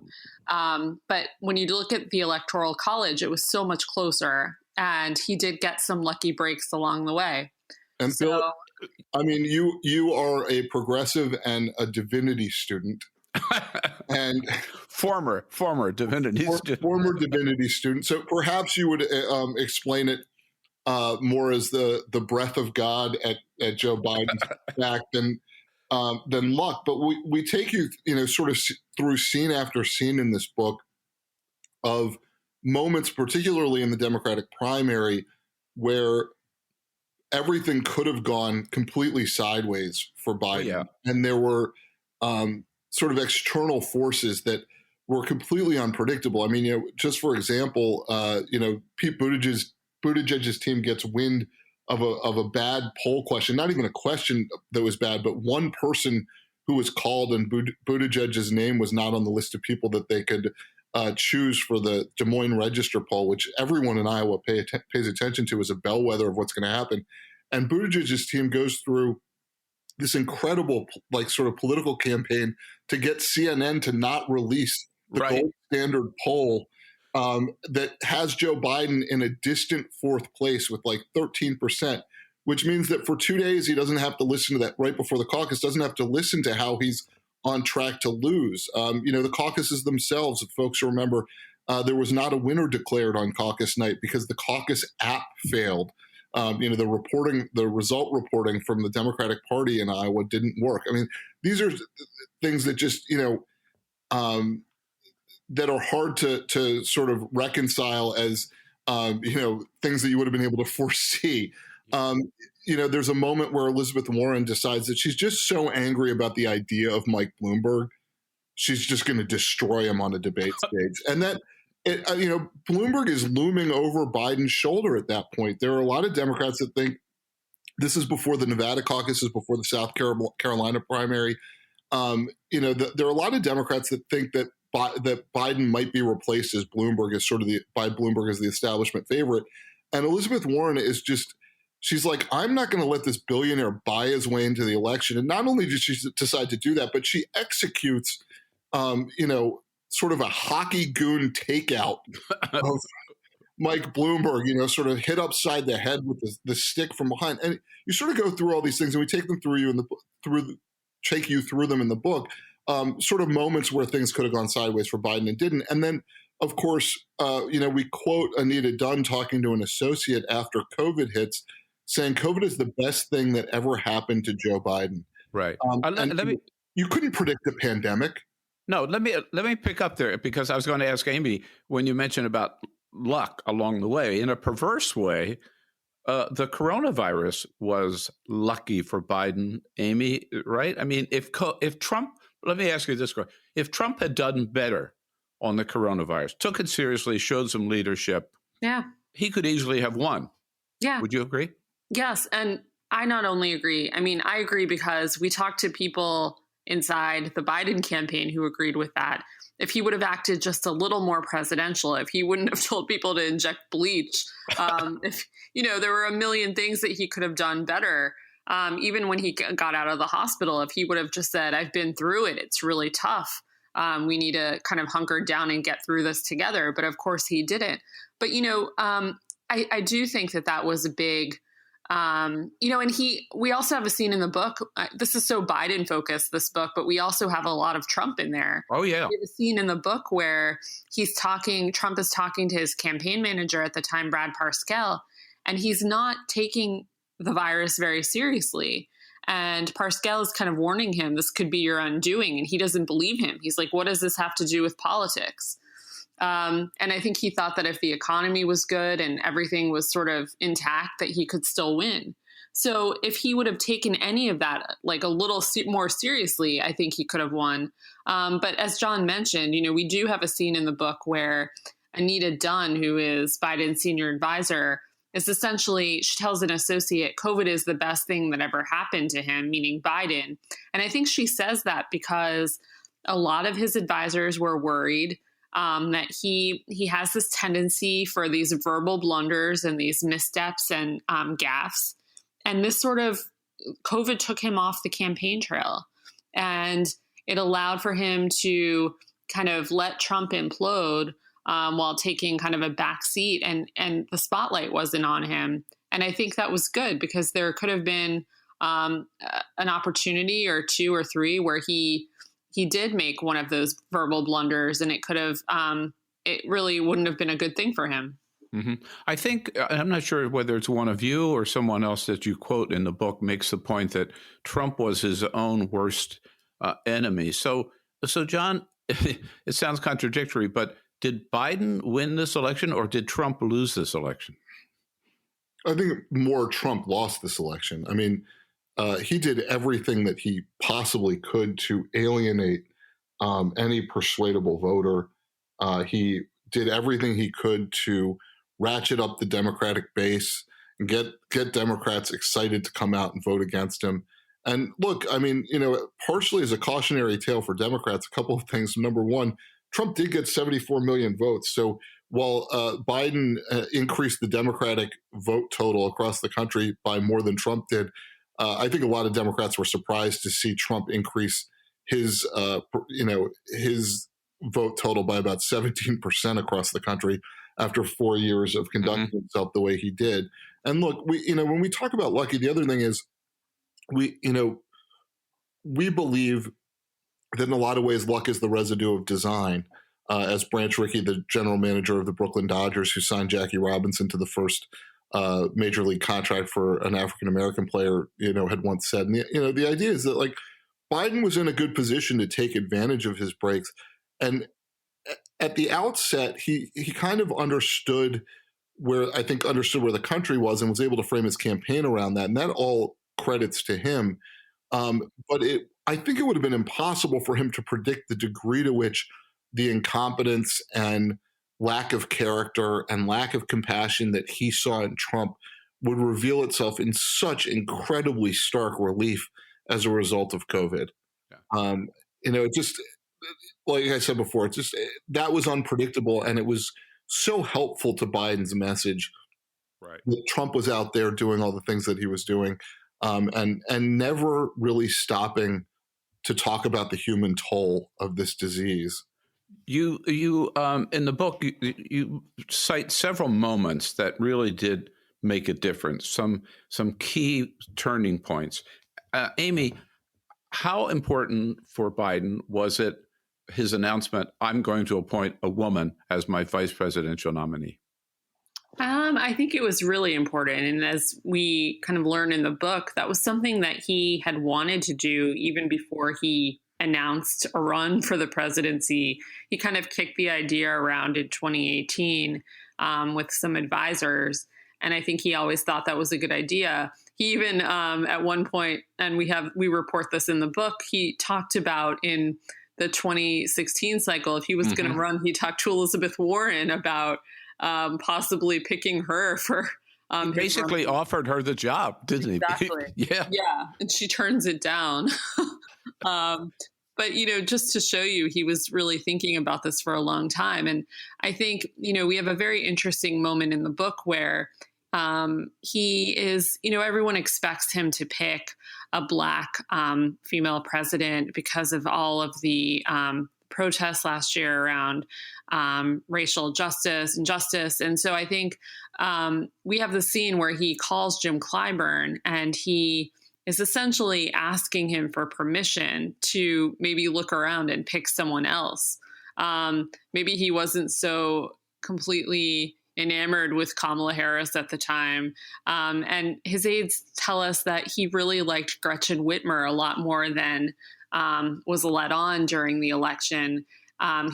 Speaker 9: But when you look at the Electoral College, it was so much closer. And he did get some lucky breaks along the way.
Speaker 8: And so, Bill, I mean, you are a progressive and a divinity student. And
Speaker 7: former divinity student.
Speaker 8: Former divinity student. So perhaps you would explain it more as the breath of God at Joe Biden's back than luck. But we take you, sort of through scene after scene in this book of moments, particularly in the Democratic primary, where everything could have gone completely sideways for Biden. Yeah. And there were sort of external forces that were completely unpredictable. I mean, just for example, Pete Buttigieg's team gets wind of a bad poll question, not even a question that was bad, but one person who was called and Buttigieg's name was not on the list of people that they could choose for the Des Moines Register poll, which everyone in Iowa pays attention to as a bellwether of what's going to happen. And Buttigieg's team goes through this incredible, like, sort of political campaign to get CNN to not release the gold standard poll that has Joe Biden in a distant fourth place with like 13%, which means that for 2 days he doesn't have to listen to that right before the caucus, doesn't have to listen to how he's on track to lose. The caucuses themselves, if folks remember, there was not a winner declared on caucus night because the caucus app failed. The result reporting from the Democratic Party in Iowa didn't work. I mean, these are things that just, that are hard to sort of reconcile as, things that you would have been able to foresee. There's a moment where Elizabeth Warren decides that she's just so angry about the idea of Mike Bloomberg, she's just going to destroy him on a debate stage. And that, Bloomberg is looming over Biden's shoulder at that point. There are a lot of Democrats that think this is before the Nevada caucus, is before the South Carolina primary. There are a lot of Democrats that think that Biden might be replaced as Bloomberg as by Bloomberg as the establishment favorite. And Elizabeth Warren is just, she's like, I'm not going to let this billionaire buy his way into the election. And not only did she decide to do that, but she executes, sort of a hockey goon takeout of Mike Bloomberg, sort of hit upside the head with the stick from behind. And you sort of go through all these things, and we take them take you through them in the book, sort of moments where things could have gone sideways for Biden and didn't. And then, of course, we quote Anita Dunn talking to an associate after COVID hits, saying COVID is the best thing that ever happened to Joe Biden.
Speaker 7: Right.
Speaker 8: You couldn't predict the pandemic.
Speaker 7: No, let me pick up there, because I was going to ask Amie, when you mentioned about luck along the way, in a perverse way, the coronavirus was lucky for Biden, Amie, right? I mean, if Trump, let me ask you this question. If Trump had done better on the coronavirus, took it seriously, showed some leadership, he could easily have won. Yeah. Would you agree?
Speaker 9: Yes. And I not only agree, I agree because we talked to people inside the Biden campaign who agreed with that. If he would have acted just a little more presidential, if he wouldn't have told people to inject bleach, if, there were a million things that he could have done better. Even when he got out of the hospital, if he would have just said, I've been through it, it's really tough. We need to kind of hunker down and get through this together. But of course he didn't. But, I do think that was a big, and we also have a scene in the book. This is so Biden focused, this book, but we also have a lot of Trump in there.
Speaker 7: Oh, yeah.
Speaker 9: We have a scene in the book where Trump is talking to his campaign manager at the time, Brad Parscale, and he's not taking the virus very seriously. And Parscale is kind of warning him, this could be your undoing. And he doesn't believe him. He's like, what does this have to do with politics? And I think he thought that if the economy was good and everything was sort of intact, that he could still win. So if he would have taken any of that like a little more seriously, I think he could have won. But as John mentioned, we do have a scene in the book where Anita Dunn, who is Biden's senior advisor, is essentially, she tells an associate, COVID is the best thing that ever happened to him, meaning Biden. And I think she says that because a lot of his advisors were worried that he has this tendency for these verbal blunders and these missteps and gaffes. And this sort of COVID took him off the campaign trail, and it allowed for him to kind of let Trump implode while taking kind of a back seat, and the spotlight wasn't on him. And I think that was good because there could have been an opportunity or two or three where he did make one of those verbal blunders, and it could have, it really wouldn't have been a good thing for him.
Speaker 7: Mm-hmm. I think, I'm not sure whether it's one of you or someone else that you quote in the book makes the point that Trump was his own worst enemy. So John, it sounds contradictory, but did Biden win this election or did Trump lose this election?
Speaker 8: I think more Trump lost this election. I mean, he did everything that he possibly could to alienate any persuadable voter. He did everything he could to ratchet up the Democratic base and get Democrats excited to come out and vote against him. And look, I mean, partially as a cautionary tale for Democrats, a couple of things. Number one, Trump did get 74 million votes. So while Biden increased the Democratic vote total across the country by more than Trump did, I think a lot of Democrats were surprised to see Trump increase his vote total by about 17% across the country after 4 years of conducting himself the way he did. And look, when we talk about lucky, the other thing is we believe that in a lot of ways, luck is the residue of design. As Branch Rickey, the general manager of the Brooklyn Dodgers, who signed Jackie Robinson to the first major league contract for an African-American player, had once said. And the idea is that like Biden was in a good position to take advantage of his breaks. And at the outset, he kind of understood where the country was and was able to frame his campaign around that. And that all credits to him. But I think it would have been impossible for him to predict the degree to which the incompetence and lack of character and lack of compassion that he saw in Trump would reveal itself in such incredibly stark relief as a result of COVID. Yeah. Just like I said before, that was unpredictable, and it was so helpful to Biden's message. Right. That Trump was out there doing all the things that he was doing, and never really stopping to talk about the human toll of this disease.
Speaker 7: You in the book, you cite several moments that really did make a difference, some key turning points. Amie, how important for Biden was it, his announcement, I'm going to appoint a woman as my vice presidential nominee?
Speaker 9: I think it was really important. And as we kind of learn in the book, that was something that he had wanted to do even before he announced a run for the presidency. He kind of kicked the idea around in 2018 with some advisors. And I think he always thought that was a good idea. He even at one point, and we report this in the book, he talked about in the 2016 cycle, if he was going to run, he talked to Elizabeth Warren about possibly picking her for.
Speaker 7: He basically offered her the job, didn't he?
Speaker 9: Exactly.
Speaker 7: Yeah.
Speaker 9: And she turns it down. But, just to show you, he was really thinking about this for a long time. And I think, we have a very interesting moment in the book where he is, everyone expects him to pick a Black female president because of all of the protests last year around racial justice and justice. And so I think we have the scene where he calls Jim Clyburn and he is essentially asking him for permission to maybe look around and pick someone else. Maybe he wasn't so completely enamored with Kamala Harris at the time. And his aides tell us that he really liked Gretchen Whitmer a lot more than was led on during the election.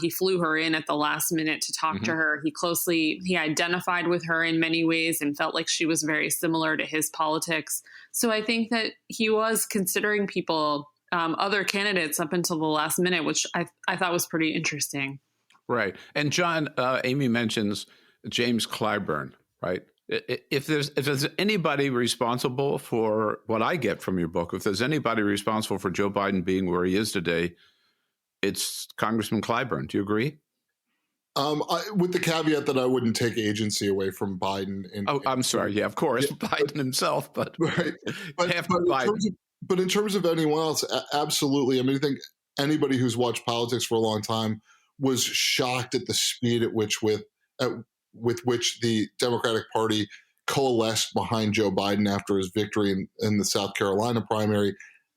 Speaker 9: He flew her in at the last minute to talk to her. He identified with her in many ways and felt like she was very similar to his politics. So I think that he was considering people, other candidates up until the last minute, which I thought was pretty interesting.
Speaker 7: Right. And John, Amie mentions James Clyburn, right? If there's anybody responsible for what I get from your book, if there's anybody responsible for Joe Biden being where he is today, it's Congressman Clyburn. Do you agree?
Speaker 8: With the caveat that I wouldn't take agency away from Biden.
Speaker 7: I'm sorry. Yeah, of course, yeah. Biden himself, but
Speaker 8: right. But in terms of anyone else, absolutely. I mean, I think anybody who's watched politics for a long time was shocked at the speed at which with which the Democratic Party coalesced behind Joe Biden after his victory in the South Carolina primary.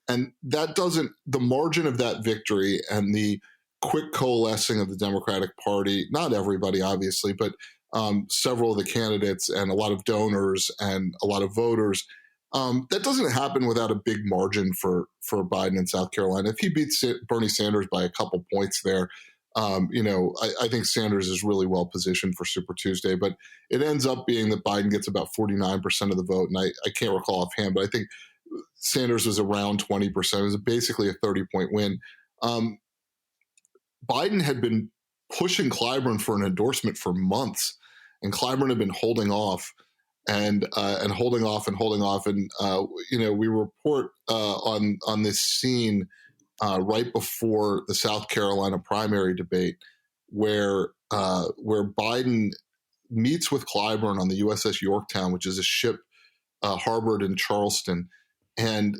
Speaker 8: And the margin of that victory and the quick coalescing of the Democratic Party, not everybody, obviously, but several of the candidates and a lot of donors and a lot of voters, that doesn't happen without a big margin for Biden in South Carolina. If he beats Bernie Sanders by a couple points there, I think Sanders is really well positioned for Super Tuesday, but it ends up being that Biden gets about 49% of the vote. And I can't recall offhand, but I think Sanders was around 20%. It was basically a 30-point win. Biden had been pushing Clyburn for an endorsement for months, and Clyburn had been holding off and holding off. And, we report on this scene right before the South Carolina primary debate. where Biden meets with Clyburn on the USS Yorktown, which is a ship harbored in Charleston, and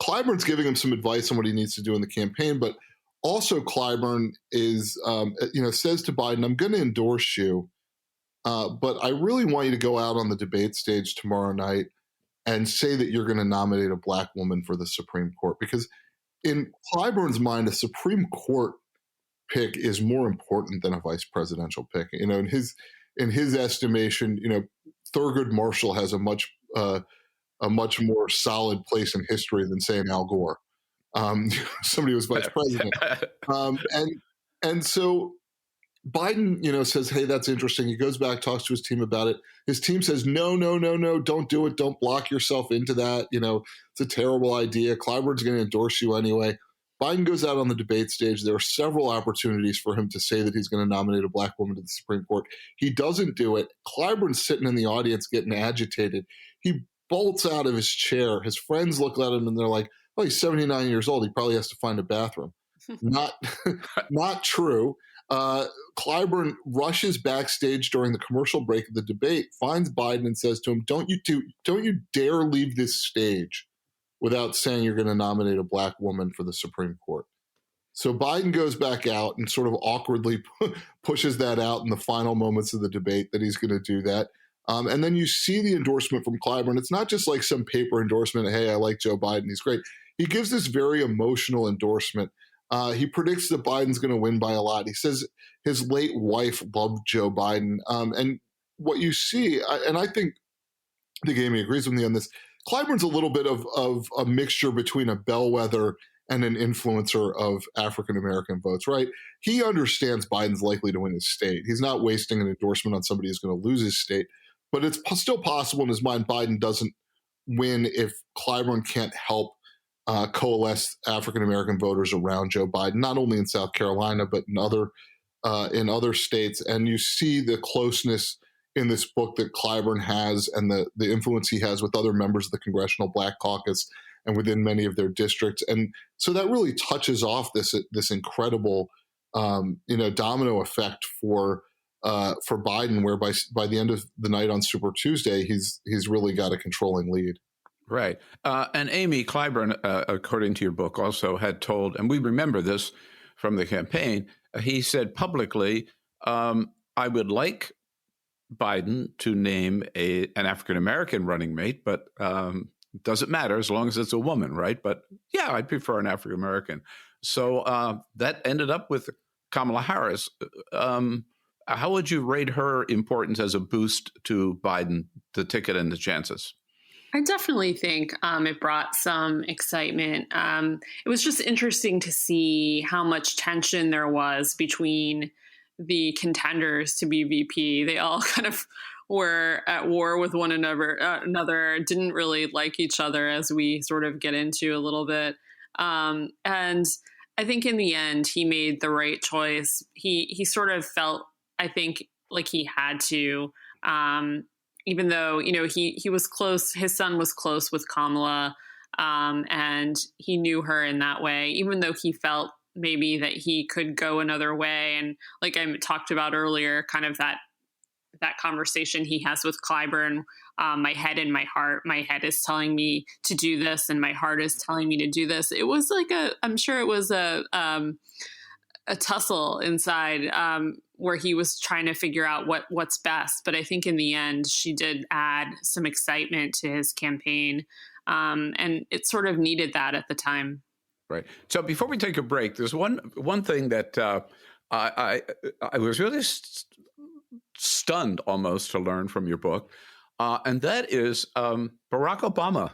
Speaker 8: Clyburn's giving him some advice on what he needs to do in the campaign, but also Clyburn is says to Biden, "I'm going to endorse you, but I really want you to go out on the debate stage tomorrow night and say that you're going to nominate a Black woman for the Supreme Court, because in Clyburn's mind, a Supreme Court pick is more important than a vice presidential pick. In his estimation, Thurgood Marshall has a much more solid place in history than, say, an Al Gore, somebody who was vice president, and so Biden, says, "Hey, that's interesting." He goes back, talks to his team about it. His team says, "No, don't do it. Don't block yourself into that. It's a terrible idea. Clyburn's going to endorse you anyway." Biden goes out on the debate stage. There are several opportunities for him to say that he's going to nominate a Black woman to the Supreme Court. He doesn't do it. Clyburn's sitting in the audience getting agitated. He bolts out of his chair. His friends look at him and they're like, "Oh, he's 79 years old. He probably has to find a bathroom." Not true. Clyburn rushes backstage during the commercial break of the debate, finds Biden and says to him, don't you dare leave this stage without saying you're going to nominate a Black woman for the Supreme Court. So Biden goes back out and sort of awkwardly pushes that out in the final moments of the debate that he's going to do that. And then you see the endorsement from Clyburn. It's not just like some paper endorsement, "Hey, I like Joe Biden, he's great." He gives this very emotional endorsement. He predicts that Biden's going to win by a lot. He says his late wife loved Joe Biden. And what you see, and I think Amie agrees with me on this, Clyburn's a little bit of a mixture between a bellwether and an influencer of African-American votes, right? He understands Biden's likely to win his state. He's not wasting an endorsement on somebody who's going to lose his state. But it's still possible in his mind Biden doesn't win if Clyburn can't help coalesce African-American voters around Joe Biden, not only in South Carolina, but in other states. And you see the closeness in this book that Clyburn has and the influence he has with other members of the Congressional Black Caucus and within many of their districts. And so that really touches off this incredible, domino effect for Biden, where by the end of the night on Super Tuesday, he's really got a controlling lead.
Speaker 7: Right. And Amie, Clyburn, according to your book, also had told, and we remember this from the campaign, he said publicly, "I would like Biden to name an African-American running mate, but doesn't matter as long as it's a woman, right? But yeah, I'd prefer an African-American." So that ended up with Kamala Harris. How would you rate her importance as a boost to Biden, the ticket and the chances?
Speaker 9: I definitely think it brought some excitement. It was just interesting to see how much tension there was between the contenders to be VP. They all kind of were at war with one another, didn't really like each other, as we sort of get into a little bit. And I think in the end, he made the right choice. He sort of felt, I think, like he had to, even though, he was close, his son was close with Kamala, and he knew her in that way, even though he felt maybe that he could go another way. And like I talked about earlier, kind of that conversation he has with Clyburn, my head and my heart, my head is telling me to do this and my heart is telling me to do this. It was like I'm sure it was a tussle inside, where he was trying to figure out what's best. But I think in the end, she did add some excitement to his campaign. And it sort of needed that at the time.
Speaker 7: Right. So before we take a break, there's one thing that I was really stunned almost to learn from your book. And that is Barack Obama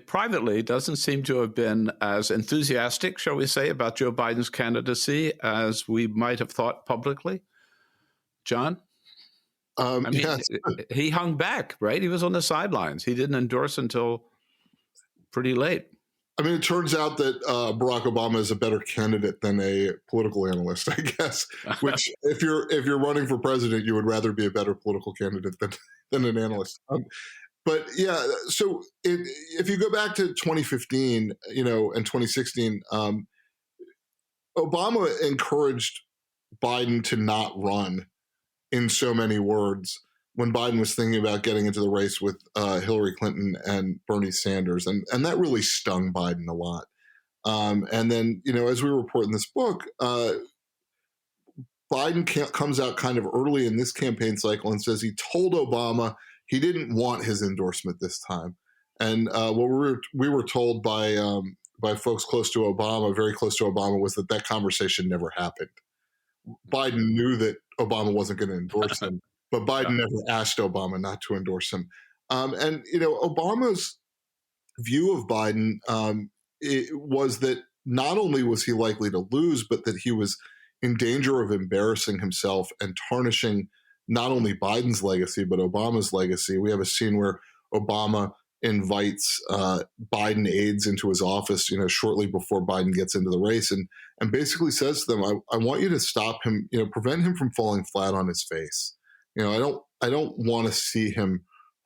Speaker 7: privately doesn't seem to have been as enthusiastic, shall we say, about Joe Biden's candidacy as we might have thought publicly. John?
Speaker 8: Yes.
Speaker 7: He hung back, right? He was on the sidelines. He didn't endorse until pretty late.
Speaker 8: I mean, it turns out that Barack Obama is a better candidate than a political analyst, I guess. Which, if you're running for president, you would rather be a better political candidate than an analyst. But yeah, so if you go back to 2015, and 2016, Obama encouraged Biden to not run in so many words when Biden was thinking about getting into the race with Hillary Clinton and Bernie Sanders. And that really stung Biden a lot. And then, as we report in this book, Biden comes out kind of early in this campaign cycle and says he told Obama he didn't want his endorsement this time. And what we were told by folks close to Obama, very close to Obama, was that conversation never happened. Biden knew that Obama wasn't going to endorse him, but Biden never asked Obama not to endorse him. And Obama's view of Biden was that not only was he likely to lose, but that he was in danger of embarrassing himself and tarnishing not only Biden's legacy, but Obama's legacy. We have a scene where Obama invites Biden aides into his office, shortly before Biden gets into the race, and basically says to them, I want you to stop him, prevent him from falling flat on his face. I don't want to see him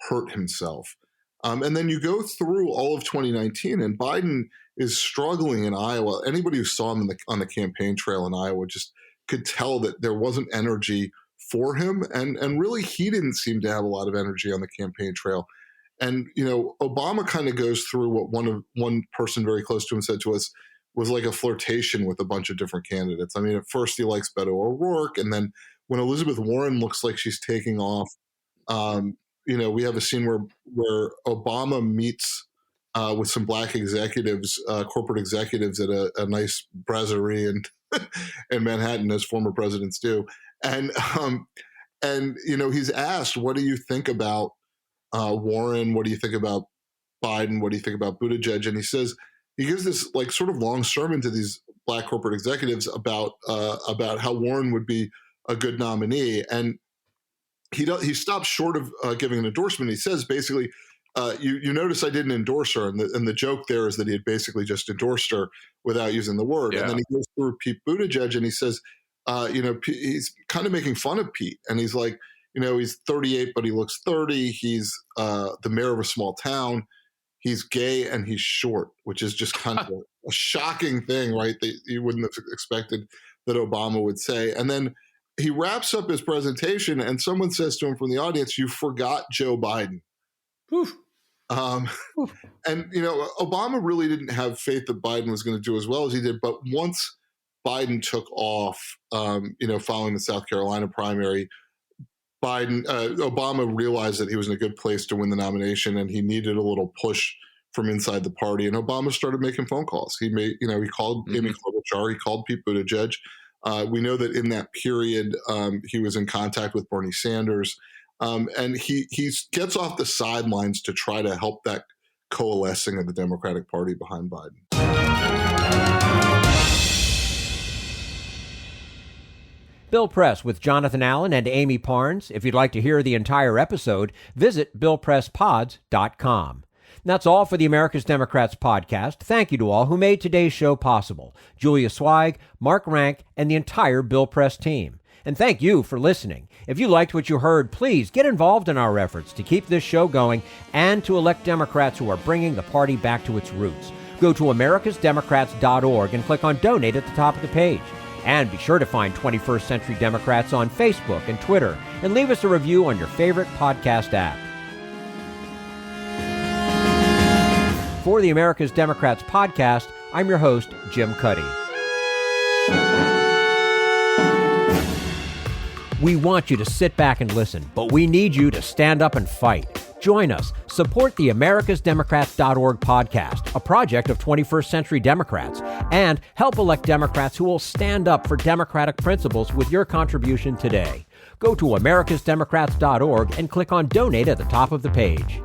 Speaker 8: hurt himself. And then you go through all of 2019, and Biden is struggling in Iowa. Anybody who saw him on the campaign trail in Iowa just could tell that there wasn't energy for him. And really, he didn't seem to have a lot of energy on the campaign trail. And, Obama kind of goes through what one person very close to him said to us was like a flirtation with a bunch of different candidates. I mean, at first he likes Beto O'Rourke. And then when Elizabeth Warren looks like she's taking off, we have a scene where Obama meets with some black executives, corporate executives at a nice brasserie in Manhattan, as former presidents do. And he's asked, what do you think about Warren? What do you think about Biden? What do you think about Buttigieg? And he gives this like sort of long sermon to these black corporate executives about how Warren would be a good nominee. And he stops short of giving an endorsement. He says basically, you notice I didn't endorse her, and the joke there is that he had basically just endorsed her without using the word. Yeah. And then he goes through Pete Buttigieg and he says, he's kind of making fun of Pete, and he's like, he's 38 but he looks 30. He's the mayor of a small town. He's gay and he's short, which is just kind of a shocking thing, right? That you wouldn't have expected that Obama would say. And then he wraps up his presentation, and someone says to him from the audience, "You forgot Joe Biden." And Obama really didn't have faith that Biden was going to do as well as he did. But once Biden took off, following the South Carolina primary, Obama realized that he was in a good place to win the nomination, and he needed a little push from inside the party. And Obama started making phone calls. He called Amy Klobuchar, he called Pete Buttigieg. We know that in that period, he was in contact with Bernie Sanders. And he gets off the sidelines to try to help that coalescing of the Democratic Party behind Biden.
Speaker 1: Bill Press with Johnthan Allen and Amie Parnes. If you'd like to hear the entire episode, visit BillPressPods.com. That's all for the America's Democrats podcast. Thank you to all who made today's show possible. Julia Sweig, Mark Rank, and the entire Bill Press team. And thank you for listening. If you liked what you heard, please get involved in our efforts to keep this show going and to elect Democrats who are bringing the party back to its roots. Go to americasdemocrats.org and click on Donate at the top of the page. And be sure to find 21st Century Democrats on Facebook and Twitter, and leave us a review on your favorite podcast app. For the America's Democrats podcast, I'm your host, Jim Cuddy. We want you to sit back and listen, but we need you to stand up and fight. Join us. Support the americasdemocrats.org podcast, a project of 21st Century Democrats, and help elect Democrats who will stand up for democratic principles with your contribution today. Go to americasdemocrats.org and click on Donate at the top of the page.